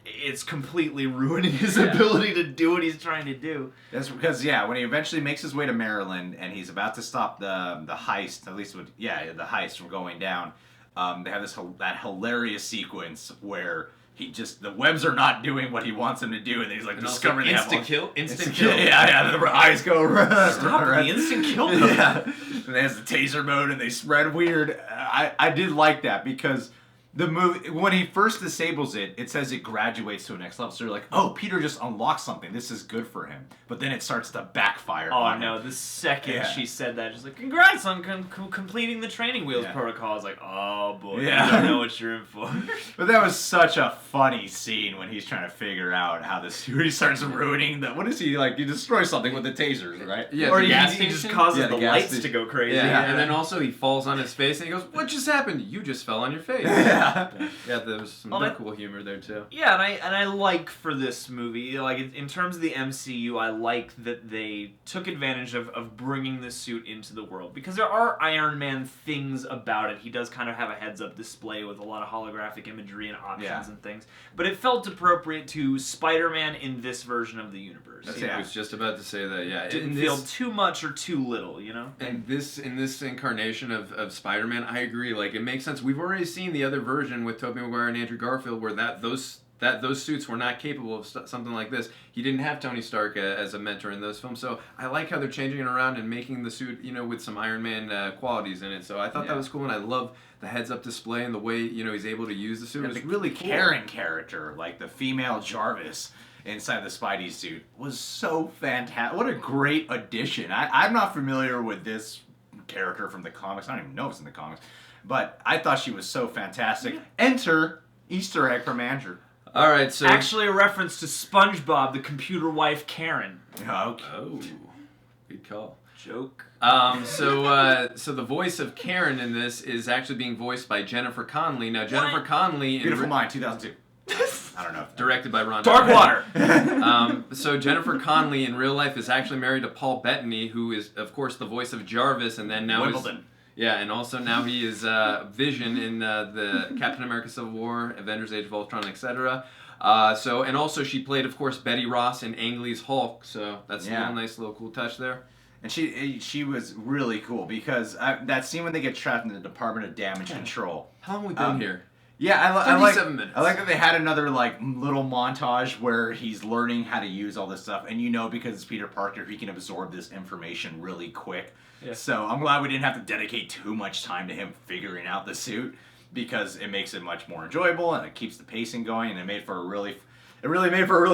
it's completely ruining his ability to do what he's trying to do. That's because, when he eventually makes his way to Maryland and he's about to stop the heist, at least the heist from going down, they have that hilarious sequence where the webs are not doing what he wants them to do, and then he's like discovering instant kill. Yeah, the eyes go stop the instant kill. And they has the taser mode, and they spread weird. I did like that because the movie, when he first disables it, it says it graduates to a next level. So you're like, oh, Peter just unlocked something. This is good for him. But then it starts to backfire on him. Oh, no. The second she said that, she's like, congrats on completing the training wheels protocol. I was like, oh, boy. You don't know what you're in for. But that was such a funny scene when he's trying to figure out how he starts ruining what is he, like, he destroys something with the tasers, right? Yeah, or he just causes the lights to go crazy. Yeah, and then also he falls on his face and he goes, what just happened? You just fell on your face. Yeah, there was some cool humor there too. Yeah, and I like for this movie, like in terms of the MCU, I like that they took advantage of bringing the suit into the world, because there are Iron Man things about it. He does kind of have a heads-up display with a lot of holographic imagery and options and things, but it felt appropriate to Spider-Man in this version of the universe. I was just about to say that. Yeah, it didn't feel too much or too little, you know. And in this incarnation of Spider-Man, I agree. Like, it makes sense. We've already seen the other version with Tobey Maguire and Andrew Garfield, where those suits were not capable of something like this. He didn't have Tony Stark as a mentor in those films, so I like how they're changing it around and making the suit, you know, with some Iron Man qualities in it. So I thought that was cool, and I love the heads-up display and the way, you know, he's able to use the suit. It was really caring character, like the female Jarvis. inside the Spidey suit was so fantastic. What a great addition. I'm not familiar with this character from the comics. I don't even know if it's in the comics. But I thought she was so fantastic. Enter Easter egg from Andrew. All right, so Actually, a reference to SpongeBob, the computer wife Karen. Okay. Oh, good call. Joke. So the voice of Karen in this is actually being voiced by Jennifer Connelly. Now, Jennifer Connelly... Beautiful Mind, 2002. I don't know. Directed by Ron Darkwater. So Jennifer Connelly in real life is actually married to Paul Bettany, who is, of course, the voice of Jarvis, and then now Wimbledon. Yeah, and also now he is Vision in the Captain America Civil War, Avengers Age of Ultron, etc. And also she played, of course, Betty Ross in Ang Lee's Hulk, so that's a nice little cool touch there. And she was really cool because that scene when they get trapped in the Department of Damage Control. How long have we been here? Yeah, I 37 minutes. I like that they had another like little montage where he's learning how to use all this stuff, and because it's Peter Parker, he can absorb this information really quick. Yeah. So I'm glad we didn't have to dedicate too much time to him figuring out the suit because it makes it much more enjoyable and it keeps the pacing going, and it made for a really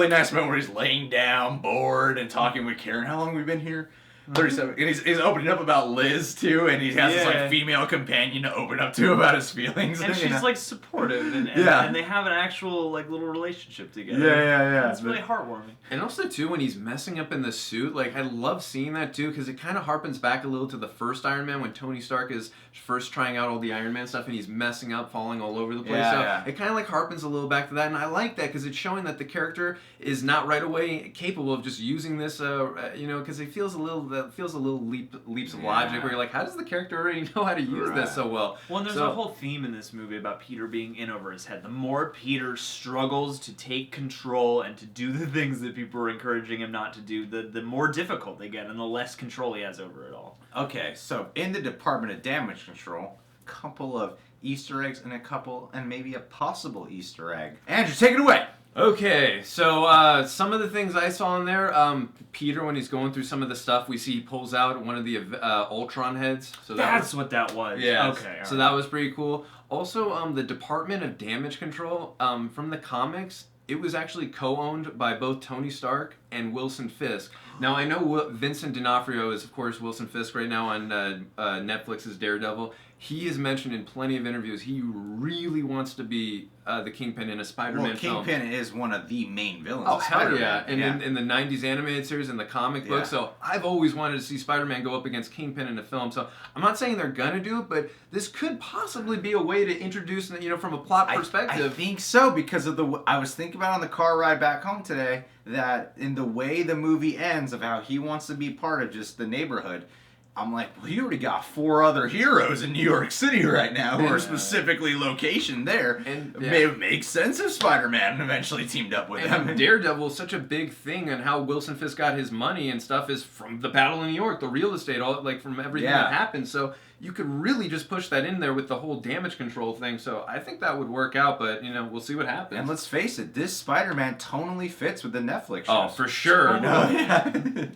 nice moment where he's laying down, bored, and talking with Karen. How long have we been here? 37. And he's opening up about Liz, too, and he has this, like, female companion to open up to about his feelings. And she's, like, supportive, and they have an actual, like, little relationship together. Yeah. It's really heartwarming. And also, too, when he's messing up in the suit, like, I love seeing that, too, because it kind of harpens back a little to the first Iron Man when Tony Stark is first trying out all the Iron Man stuff, and he's messing up, falling all over the place. It kind of, like, harpens a little back to that, and I like that, because it's showing that the character is not right away capable of just using this, because it feels a little leaps of logic where you're like, how does the character already know how to use this so well? Well, and there's a whole theme in this movie about Peter being in over his head. The more Peter struggles to take control and to do the things that people are encouraging him not to do, the more difficult they get and the less control he has over it all. Okay, so in the Department of Damage Control, a couple of Easter eggs and maybe a possible Easter egg. Andrew, take it away! Okay, so some of the things I saw in there, Peter, when he's going through some of the stuff, we see he pulls out one of the Ultron heads. So that's what that was. Yeah. Okay. So that was pretty cool. Also, the Department of Damage Control, from the comics, it was actually co-owned by both Tony Stark and Wilson Fisk. Now, I know Vincent D'Onofrio is, of course, Wilson Fisk right now on Netflix's Daredevil. He is mentioned in plenty of interviews. He really wants to be the Kingpin in a Spider-Man film. Well, Kingpin is one of the main villains of of Spider-Man. Yeah. And in the 90s animated series and the comic book. So I've always wanted to see Spider-Man go up against Kingpin in a film. So I'm not saying they're going to do it, but this could possibly be a way to introduce, from a plot perspective. I think so, because of I was thinking about on the car ride back home today that in the way the movie ends of how he wants to be part of just the neighborhood, I'm like, well, you already got 4 other heroes in New York City right now who are specifically locationed there. And it makes sense if Spider-Man eventually teamed up with them. Daredevil is such a big thing, and how Wilson Fisk got his money and stuff is from the Battle of New York, the real estate, all from everything that happened. So you could really just push that in there with the whole damage control thing. So I think that would work out, but we'll see what happens. And let's face it, this Spider-Man tonally fits with the Netflix shows. Oh, for sure.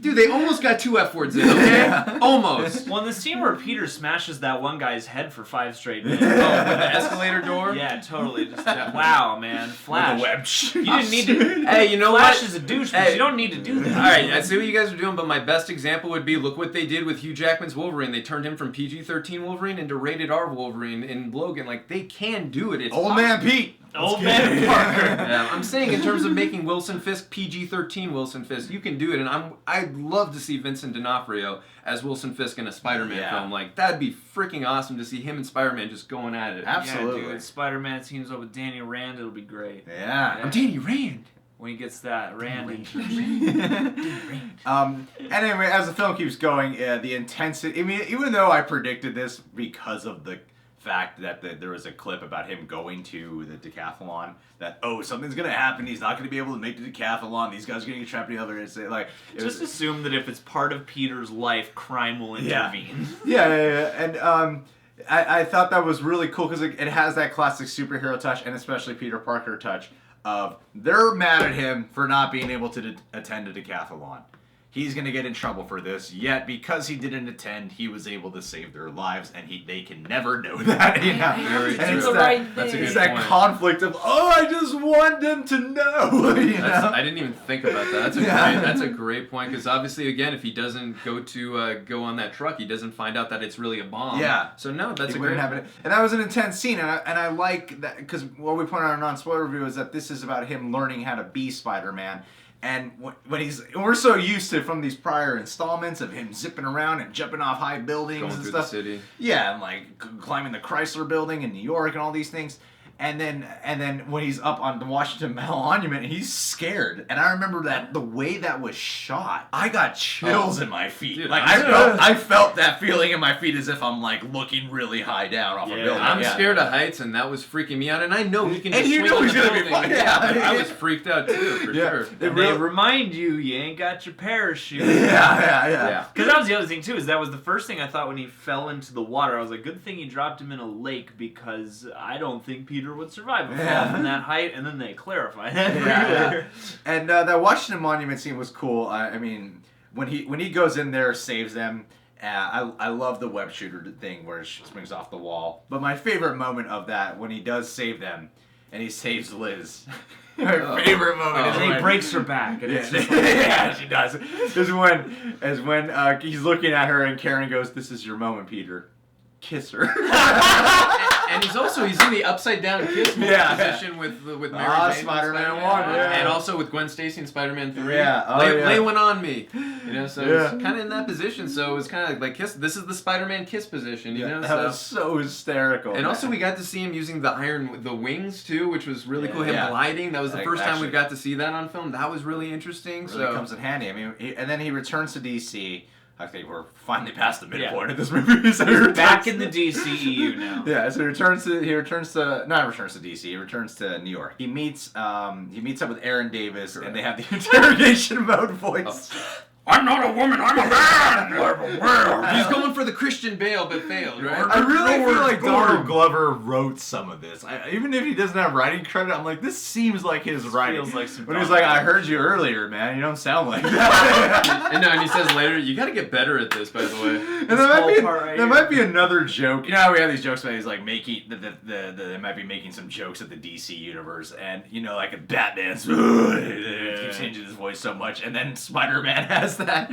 Dude, they almost got 2 F words in, okay? Almost. Well, in the scene where Peter smashes that one guy's head for 5 straight minutes. With the escalator door? Yeah, totally. Just wow, man. Flash. With the web. You didn't need to. Hey, you know Flash what? is a douche, but you don't need to do that. Alright, I see what you guys are doing, but my best example would be, look what they did with Hugh Jackman's Wolverine. They turned him from PG-13 Wolverine into rated R Wolverine in Logan. Like, they can do it. It's Old Man Pete. Old Man Parker. Yeah, I'm saying in terms of making Wilson Fisk PG-13 Wilson Fisk, you can do it, and I'd love to see Vincent D'Onofrio as Wilson Fisk in a Spider-Man film. Like, that'd be freaking awesome to see him and Spider-Man just going at it. Absolutely. Yeah, dude. Spider-Man teams up with Danny Rand, it'll be great. Yeah. I'm Danny Rand. When he gets that Rand. Anyway, as the film keeps going, the intensity. I mean, even though I predicted this because of the fact that there was a clip about him going to the Decathalon, that something's gonna happen, he's not gonna be able to make the Decathalon, these guys are gonna get trapped in the other, it's like assume that if it's part of Peter's life, crime will intervene. Yeah. And I thought that was really cool because it has that classic superhero touch, and especially Peter Parker touch of they're mad at him for not being able to attend a Decathalon. he's going to get in trouble for this, yet because he didn't attend, he was able to save their lives, and they can never know that, you know? And it's it's that conflict of, I just want them to know, you know? I didn't even think about that. That's a great point, because obviously, again, if he doesn't go on that truck, he doesn't find out that it's really a bomb. Yeah. So no, that's It a wouldn't great happen. And that was an intense scene, and I like that, because what we pointed out in our non-spoiler review is that this is about him learning how to be Spider-Man. And when we're so used to from these prior installments of him zipping around and jumping off high buildings going and through stuff. the city. Yeah, and like climbing the Chrysler Building in New York and all these things. And then when he's up on the Washington Monument, he's scared. And I remember that the way that was shot, I got chills in my feet. Dude, like I felt that feeling in my feet as if I'm like looking really high down off a building. I'm scared of heights, and that was freaking me out. And I know he can just and you swing know on he's the gonna be building. fine. Yeah. I was freaked out too, for sure. And they remind you ain't got your parachute. Yeah. Because that was the other thing too, is that was the first thing I thought when he fell into the water. I was like, good thing he dropped him in a lake, because I don't think Peter would survive a fall from that height. And then they clarify that. And that Washington Monument scene was cool. I mean, when he goes in there, saves them. I love the web shooter thing where it swings off the wall. But my favorite moment of that, when he does save them, and he saves Liz. My favorite moment is when when he breaks her back. And it's just yeah, she does. Is when he's looking at her and Karen goes, "This is your moment, Peter. Kiss her." And he's in the upside down kiss position with Mary Jane Spider-Man 1, and also with Gwen Stacy in Spider-Man 3. Yeah, lay one on me, you know. So it's kind of in that position. So it was kind of like kiss. This is the Spider-Man kiss position, you know. That was so hysterical. And also we got to see him using the wings too, which was really cool. Him gliding. That was the first time we got to see that on film. That was really interesting. Really comes in handy. I mean, and then he returns to DC. I think we're finally past the midpoint of this movie. So he's back in the DCEU now. Yeah, so he returns to DC. He returns to New York. He meets up with Aaron Davis, and they have the interrogation mode voice. I'm not a woman, I'm a man! He's going for the Christian Bale, but failed, right? I really feel like Donald Glover wrote some of this. Even if he doesn't have writing credit, I'm like, this seems like his writing. Feels like some but he's like, I heard you earlier, man. You don't sound like that. and he says later, you got to get better at this, by the way. And there might be another joke. You know how we have these jokes about he's like making they might be making some jokes at the DC universe, and you know, like a Batman's keeps changing his voice so much, and then Spider-Man has that,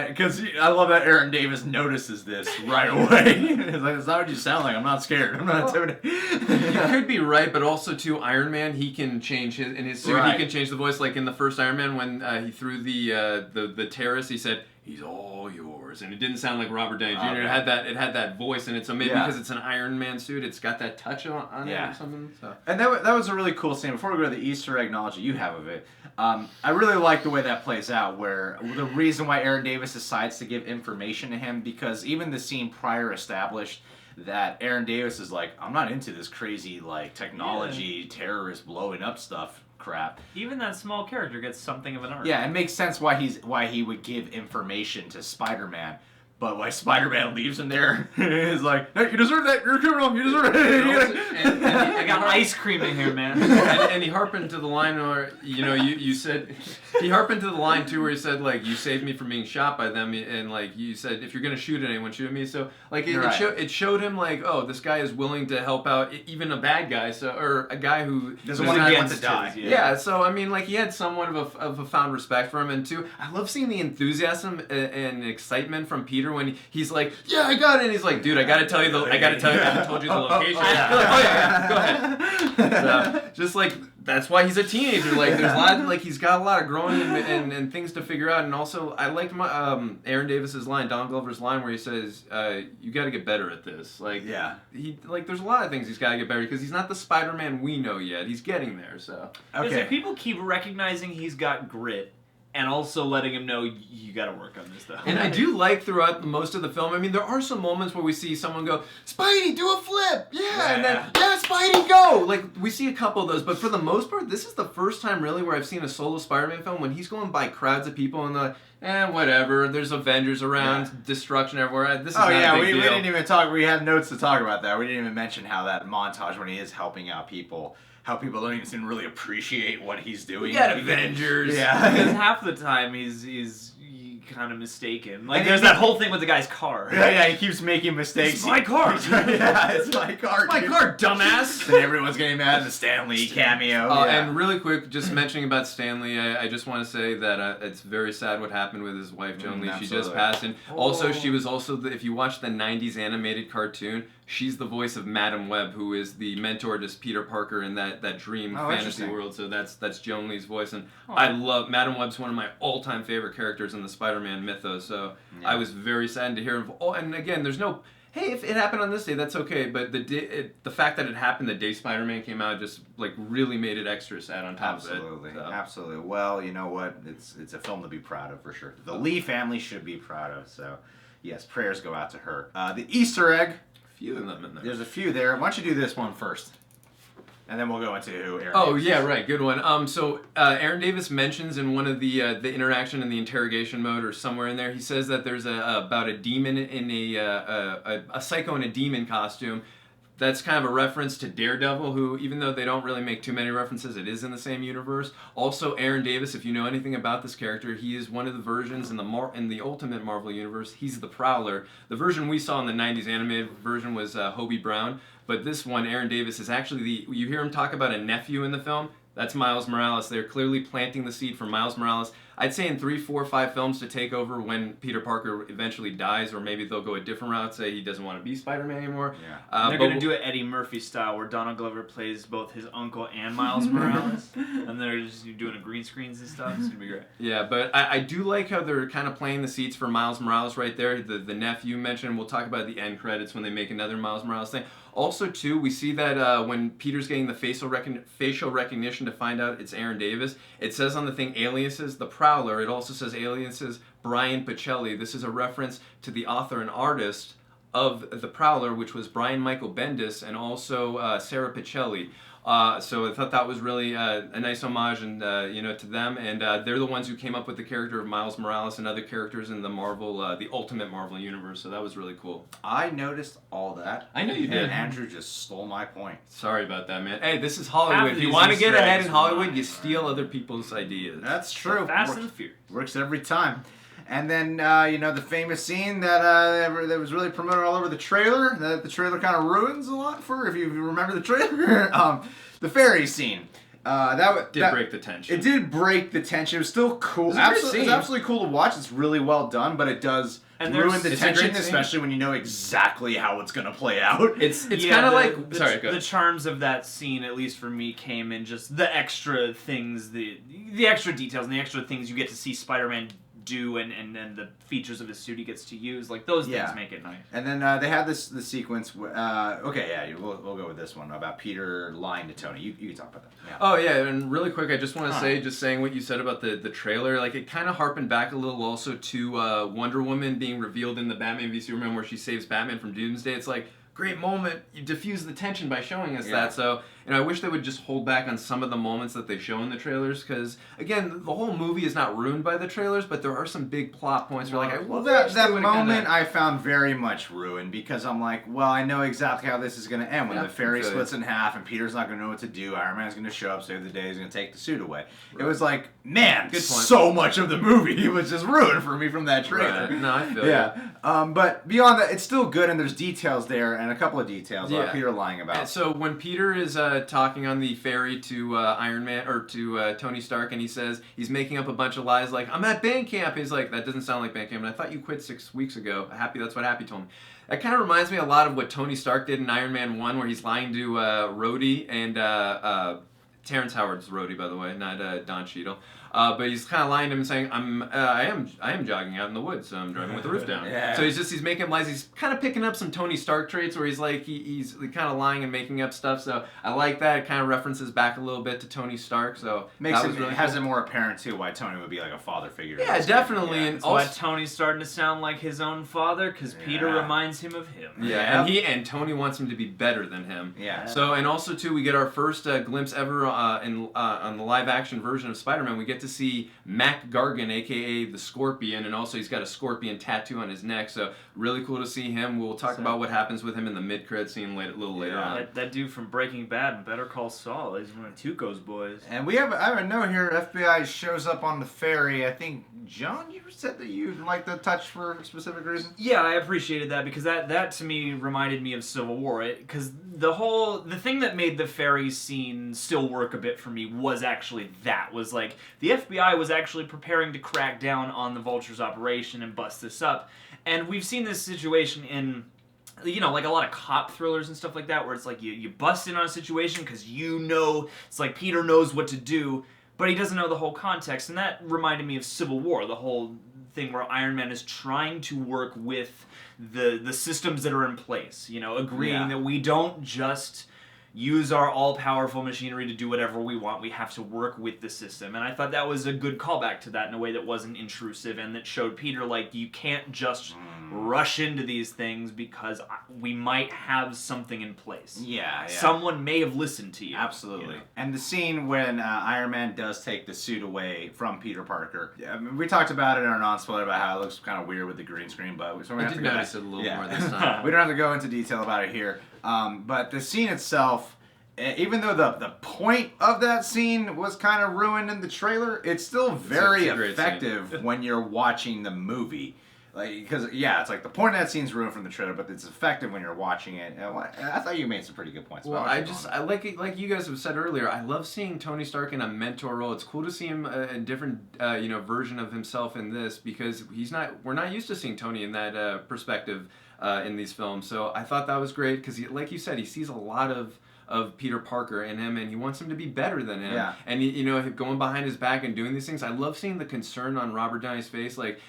because I love that Aaron Davis notices this right away. He's like, "It's not what you sound like. I'm not scared. I'm not intimidated." You could be right, but also too, Iron Man, he can change in his suit. Right. He can change the voice, like in the first Iron Man when he threw the terrace. He said, "He's all yours," and it didn't sound like Robert Downey Jr. It had that voice in it, so maybe because it's an Iron Man suit, it's got that touch on it or something. So. And that was a really cool scene. Before we go to the Easter egg knowledge that you have of it, I really like the way that plays out, where the reason why Aaron Davis decides to give information to him, because even the scene prior established that Aaron Davis is like, I'm not into this crazy like technology terrorist blowing up stuff crap. Even that small character gets something of an arc. Yeah, it makes sense why he would give information to Spider-Man. But why Spider-Man leaves him there, he's like, "Hey, you deserve that. You're a criminal. You deserve it." I got ice cream in here, man. and he harpened to the line where, you know, you said, he harpened to the line too where he said, like, you saved me from being shot by them, and like you said, if you're gonna shoot at anyone, shoot at me. So like it showed him like, oh, this guy is willing to help out even a bad guy, or a guy who doesn't want to die. Yeah. So I mean, like, he had somewhat of a found respect for him, and two, I love seeing the enthusiasm and excitement from Peter when he's like, yeah, I got it. And he's like, dude, I haven't told you the location. Like, oh yeah, go ahead. So, just like, that's why he's a teenager. Like, there's a lot, like, he's got a lot of growing and things to figure out. And also, I liked Aaron Davis's line, Don Glover's line, where he says, you got to get better at this. Like, there's a lot of things he's got to get better, because he's not the Spider-Man we know yet. He's getting there. So okay, people keep recognizing he's got grit, and also letting him know you got to work on this stuff. And I do like throughout most of the film, I mean, there are some moments where we see someone go, Spidey, do a flip! Yeah! And then, Spidey, go! Like, we see a couple of those, but for the most part, this is the first time really where I've seen a solo Spider-Man film when he's going by crowds of people and they're like, whatever, there's Avengers around, destruction everywhere. This is not a big deal. We didn't even talk, we had notes to talk about that. We didn't even mention how that montage when he is helping out people, how people don't even seem to really appreciate what he's doing. We got Avengers. Yeah. Because half the time he's kind of mistaken. Like, there's that whole thing with the guy's car. Yeah, he keeps making mistakes. It's my car. Yeah, it's my car. It's my car, dumbass. And everyone's getting mad at the Stan Lee cameo. And really quick, just mentioning about Stanley, I just want to say that it's very sad what happened with his wife, Joan Lee. She just passed. And also, she was also, if you watch the 90s animated cartoon, she's the voice of Madam Web, who is the mentor to Peter Parker in that dream fantasy world. So that's Joan Lee's voice. And I love, Madam Web's one of my all-time favorite characters in the Spider-Man mythos. So I was very saddened to hear him. Oh, and again, there's no... Hey, if it happened on this day, that's okay. But the fact that it happened the day Spider-Man came out just like really made it extra sad on top of it. Absolutely. Well, you know what? It's a film to be proud of for sure. The Lee family should be proud of. So, yes, prayers go out to her. The Easter egg. A few of them in there. There's a few there. Why don't you do this one first? And then we'll go into Aaron Davis. Yeah, right. Good one. So Aaron Davis mentions in one of the interaction in the interrogation mode or somewhere in there, he says that there's about a demon in a psycho in a demon costume. That's kind of a reference to Daredevil, who, even though they don't really make too many references, it is in the same universe. Also, Aaron Davis, if you know anything about this character, he is one of the versions in the Ultimate Marvel Universe. He's the Prowler. The version we saw in the 90s animated version was Hobie Brown, but this one, Aaron Davis, is actually you hear him talk about a nephew in the film. That's Miles Morales. They're clearly planting the seed for Miles Morales. I'd say in 3, 4, 5 films to take over when Peter Parker eventually dies, or maybe they'll go a different route, say he doesn't want to be Spider-Man anymore. Yeah. They're going to do it Eddie Murphy style, where Donald Glover plays both his uncle and Miles Morales, and they're just doing a green screens and stuff. It's going to be great. Yeah, but I do like how they're kind of playing the seats for Miles Morales right there. The nephew mentioned, we'll talk about the end credits when they make another Miles Morales thing. Also, too, we see that when Peter's getting the facial recognition to find out it's Aaron Davis, it says on the thing aliases the Prowler. It also says aliases Brian Pacelli. This is a reference to the author and artist of the Prowler, which was Brian Michael Bendis and also Sarah Pacelli. So I thought that was really a nice homage and to them, and they're the ones who came up with the character of Miles Morales and other characters in the the Ultimate Marvel Universe. So that was really cool. I noticed all that. I know you did. And Andrew just stole my point. Sorry about that, man. Hey, this is Hollywood. If you want to get ahead in Hollywood, you steal other people's ideas. That's true. Fast and Furious. Works every time. And then, the famous scene that was really promoted all over the trailer, that the trailer kind of ruins a lot for, if you remember the trailer, the ferry scene. That did break the tension. It did break the tension. It was still cool. It's absolutely cool to watch. It's really well done, but it does ruin the tension, especially when you know exactly how it's going to play out. It's kind of like... The charms of that scene, at least for me, came in just the extra things, the extra details and the extra things you get to see Spider-Man do and then the features of his suit he gets to use, like those things make it nice. And then they had the sequence. We'll go with this one about Peter lying to Tony. You can talk about that. Yeah. Oh yeah, and really quick, I just want to say, just saying what you said about the trailer, like it kind of harpened back a little also to Wonder Woman being revealed in the Batman v Superman where she saves Batman from Doomsday. It's like, great moment, you diffuse the tension by showing us that. So, I wish they would just hold back on some of the moments that they show in the trailers, because again, the whole movie is not ruined by the trailers, but there are some big plot points where that moment I found very much ruined, because I'm like, well, I know exactly how this is going to end when the ferry splits in half and Peter's not going to know what to do. Iron Man's going to show up, save the day, he's going to take the suit away. Right. It was like, man, so much of the movie was just ruined for me from that trailer. Right. No, I feel you. But beyond that, it's still good, and there's details there, and a couple of details about Peter lying about. And so when Peter is talking on the ferry to Iron Man, or to Tony Stark, and he says he's making up a bunch of lies like, I'm at band camp. He's like, that doesn't sound like band camp, and I thought you quit 6 weeks ago. That's what Happy told me. That kind of reminds me a lot of what Tony Stark did in Iron Man 1, where he's lying to Rhodey and Terrence Howard's Rhodey, by the way, not Don Cheadle. But he's kind of lying to him and saying, I am jogging out in the woods, so I'm driving with the roof down. So he's making up lies. He's kind of picking up some Tony Stark traits where he's like, he's kind of lying and making up stuff. So I like that. It kind of references back a little bit to Tony Stark. So has it more apparent too why Tony would be like a father figure. Yeah, definitely. Yeah. And why Tony's starting to sound like his own father, because Peter reminds him of him. Yeah, and Tony wants him to be better than him. Yeah. So, and also too, we get our first glimpse ever on the live-action version of Spider-Man, we get to see Mac Gargan, a.k.a. the Scorpion, and also he's got a scorpion tattoo on his neck, so really cool to see him. We'll talk about what happens with him in the mid-credit scene a little later on. That dude from Breaking Bad and Better Call Saul is one of Tuco's boys. And I have a note here, F.B.I. shows up on the ferry. I think, John, you said that you like the touch for a specific reason? Yeah, I appreciated that because that to me reminded me of Civil War. Because the thing that made the ferry scene still work a bit for me was actually was like the FBI was actually preparing to crack down on the Vulture's operation and bust this up. And we've seen this situation in, like a lot of cop thrillers and stuff like that, where it's like you bust in on a situation because it's like Peter knows what to do, but he doesn't know the whole context. And that reminded me of Civil War, the whole thing where Iron Man is trying to work with the systems that are in place, agreeing that we don't just use our all-powerful machinery to do whatever we want. We have to work with the system. And I thought that was a good callback to that in a way that wasn't intrusive and that showed Peter, you can't just rush into these things because we might have something in place. Yeah. Someone may have listened to you. Absolutely. And the scene when Iron Man does take the suit away from Peter Parker, we talked about it in our non-spoiler about how it looks kind of weird with the green screen, but I did notice it a little more this time. We don't have to go into detail about it here. But the scene itself, even though the point of that scene was kind of ruined in the trailer, it's still very effective when you're watching the movie. Because it's like the point of that scene's ruined from the trailer, but it's effective when you're watching it. And I thought you made some pretty good points. Well, I like it, like you guys have said earlier. I love seeing Tony Stark in a mentor role. It's cool to see him a different, version of himself in this because we're not used to seeing Tony in that perspective in these films. So I thought that was great because, like you said, he sees a lot of Peter Parker in him, and he wants him to be better than him. Yeah. And going behind his back and doing these things. I love seeing the concern on Robert Downey's face. Like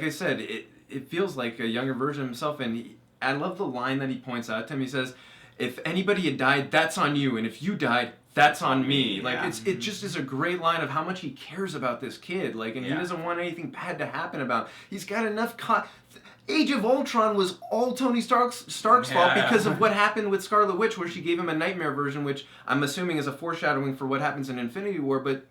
I said, it feels like a younger version of himself. And I love the line that he points out to him. He says, "If anybody had died, that's on you, and if you died, that's on me." It just is a great line of how much he cares about this kid. He doesn't want anything bad to happen about him. He's got enough. Age of Ultron was all Tony Stark's fault because of what happened with Scarlet Witch, where she gave him a nightmare version, which I'm assuming is a foreshadowing for what happens in Infinity War. But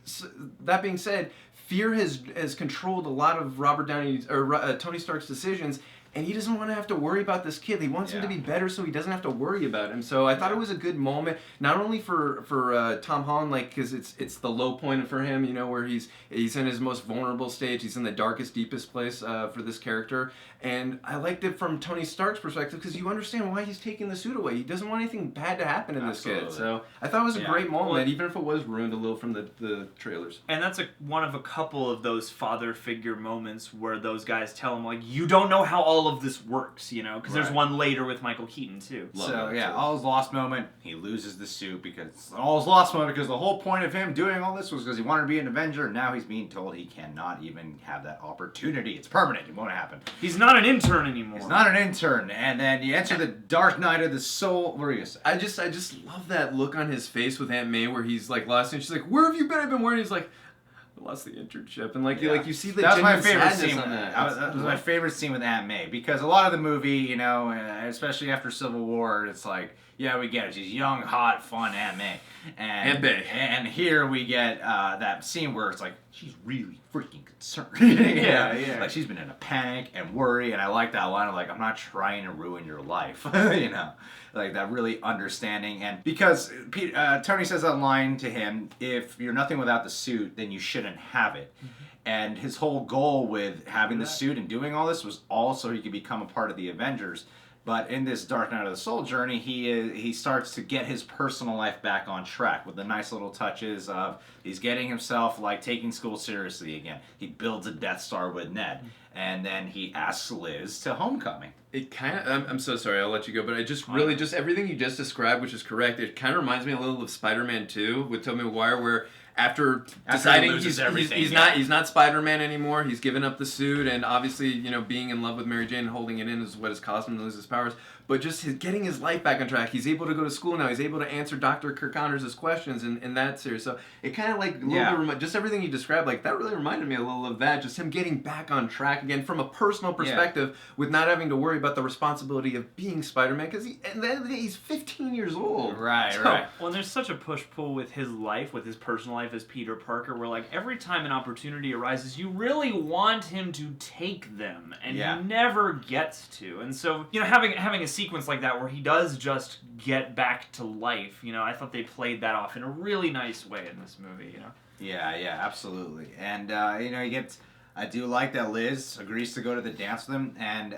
that being said, fear has controlled a lot of Robert Downey's or Tony Stark's decisions. And he doesn't want to have to worry about this kid. He wants him to be better so he doesn't have to worry about him. So I thought it was a good moment, not only for Tom Holland, because it's the low point for him, where he's in his most vulnerable stage. He's in the darkest, deepest place for this character. And I liked it from Tony Stark's perspective because you understand why he's taking the suit away. He doesn't want anything bad to happen to this kid. So I thought it was a great moment, even if it was ruined a little from the trailers. And that's one of a couple of those father figure moments where those guys tell him, you don't know how all of this works, because there's one later with Michael Keaton too. All his lost moment, he loses the suit because the whole point of him doing all this was because he wanted to be an Avenger, and now he's being told he cannot even have that opportunity. It's permanent. It won't happen. He's not an intern anymore. He's not an intern, and then you enter the dark night of the soul. What were you gonna say? I just love that look on his face with Aunt May where he's lost, and she's like, "Where have you been? I've been worried." He's like, lost the internship, and you see the genuine sadness on that. That was my favorite scene with Aunt May because a lot of the movie, especially after Civil War, it's like, yeah, we get it. She's young, hot, fun Aunt May, and here we get that scene where it's like she's really freaking concerned. Like she's been in a panic and worry, and I like that line of I'm not trying to ruin your life, that really understanding. And because Tony says that line to him, if you're nothing without the suit, then you shouldn't have it. And his whole goal with having the suit and doing all this was also he could become a part of the Avengers. But in this Dark Night of the Soul journey, he starts to get his personal life back on track with the nice little touches of he's getting himself taking school seriously again. He builds a Death Star with Ned, and then he asks Liz to homecoming. It kind of, I'm so sorry, I'll let you go, but I just everything you just described, which is correct, it kind of reminds me a little of Spider-Man 2 with Tobey Maguire, where after he deciding loses everything, he's not Spider-Man anymore. He's given up the suit, and obviously, being in love with Mary Jane and holding it in is what has caused him to lose his powers. But just getting his life back on track. He's able to go to school now. He's able to answer Dr. Kirk Connors' questions in that series. So it kind of like a little bit just everything you described, like that really reminded me a little of that. Just him getting back on track again from a personal perspective, with not having to worry about the responsibility of being Spider-Man, because he's 15 years old. Right. Well, there's such a push-pull with his life, with his personal life as Peter Parker, where like every time an opportunity arises, you really want him to take them, and he never gets to. And so, having a sequence like that where he does just get back to life, I thought they played that off in a really nice way in this movie, Yeah, absolutely. And, he gets... I do like that Liz agrees to go to the dance with him, and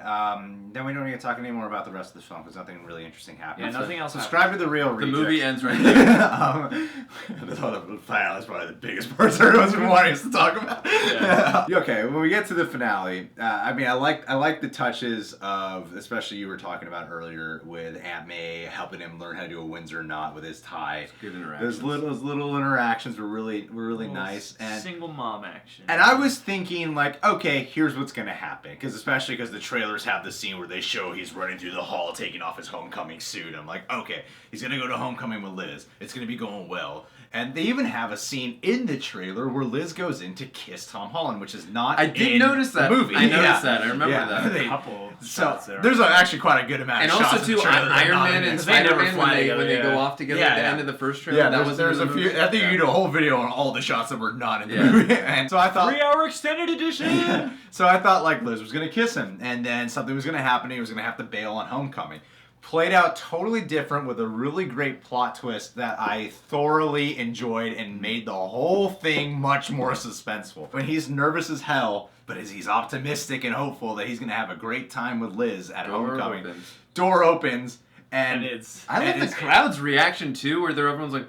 then we don't need to talk anymore about the rest of the film because nothing really interesting happens. Yeah, nothing else Subscribe to The Real Rejects. The movie ends right there. That's probably the biggest part everyone's been wanting us to talk about. Yeah. Okay, when we get to the finale, I like the touches of, especially you were talking about earlier with Aunt May helping him learn how to do a Windsor knot with his tie. Good interactions. Those little interactions were really nice, and single mom action. And I was thinking, like, okay, here's what's gonna happen, especially because the trailers have the scene where they show he's running through the hall taking off his homecoming suit. I'm like, okay, he's gonna go to homecoming with Liz. It's gonna be going well. And they even have a scene in the trailer where Liz goes in to kiss Tom Holland, which is not in notice that. the movie. I noticed that. I remember that. A couple shots there. There's actually quite a good amount of shots. And also, too, Iron Man and Spider-Man, when they go off together at the end of the first trailer. Yeah, there's a few. I think you can do a whole video on all the shots that were not in the movie. And so I thought... 3-hour extended edition! So I thought, like, Liz was going to kiss him, and then something was going to happen, he was going to have to bail on homecoming. Played out totally different with a really great plot twist that I thoroughly enjoyed and made the whole thing much more suspenseful. When he's nervous as hell, but as he's optimistic and hopeful that he's going to have a great time with Liz at homecoming. Door opens. And I like the crowd's reaction too, where everyone's like,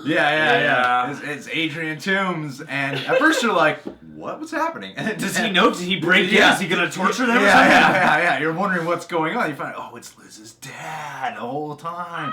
yeah. It's Adrian Toomes, and at first you're like, what's happening? And does he know? Did he break in? Is he gonna torture them? Yeah. You're wondering what's going on. You find out, it's Liz's dad the whole time.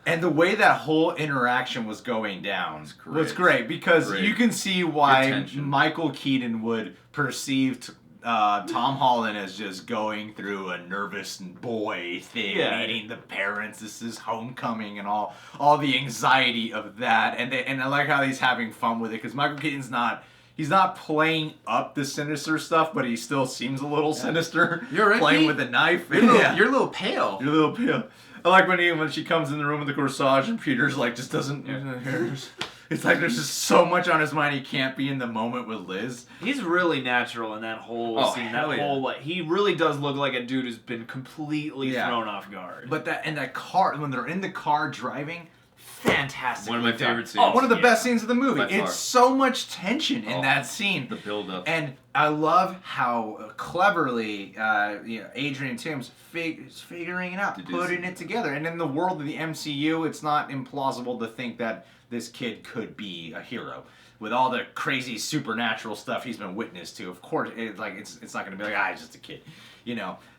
And the way that whole interaction was going down was great because you can see why Michael Keaton would perceive Tom Holland is just going through a nervous boy thing, meeting the parents. This is homecoming and all the anxiety of that. And I like how he's having fun with it because Michael Keaton's he's not playing up the sinister stuff, but he still seems a little sinister. You're right, playing with a knife. You're a little pale. You're a little pale. I like when she comes in the room with the corsage and Peter's like just doesn't. It's like there's just so much on his mind he can't be in the moment with Liz. He's really natural in that whole scene. He really does look like a dude who's been completely thrown off guard. But that car, when they're in the car driving, fantastic. One of my favorite scenes. One of the best scenes of the movie. It's so much tension in that scene. The build-up. And I love how cleverly Adrian Toomes is figuring it out, putting it together. And in the world of the MCU, it's not implausible to think that this kid could be a hero. With all the crazy supernatural stuff he's been witness to, of course, it's not going to be like, he's just a kid.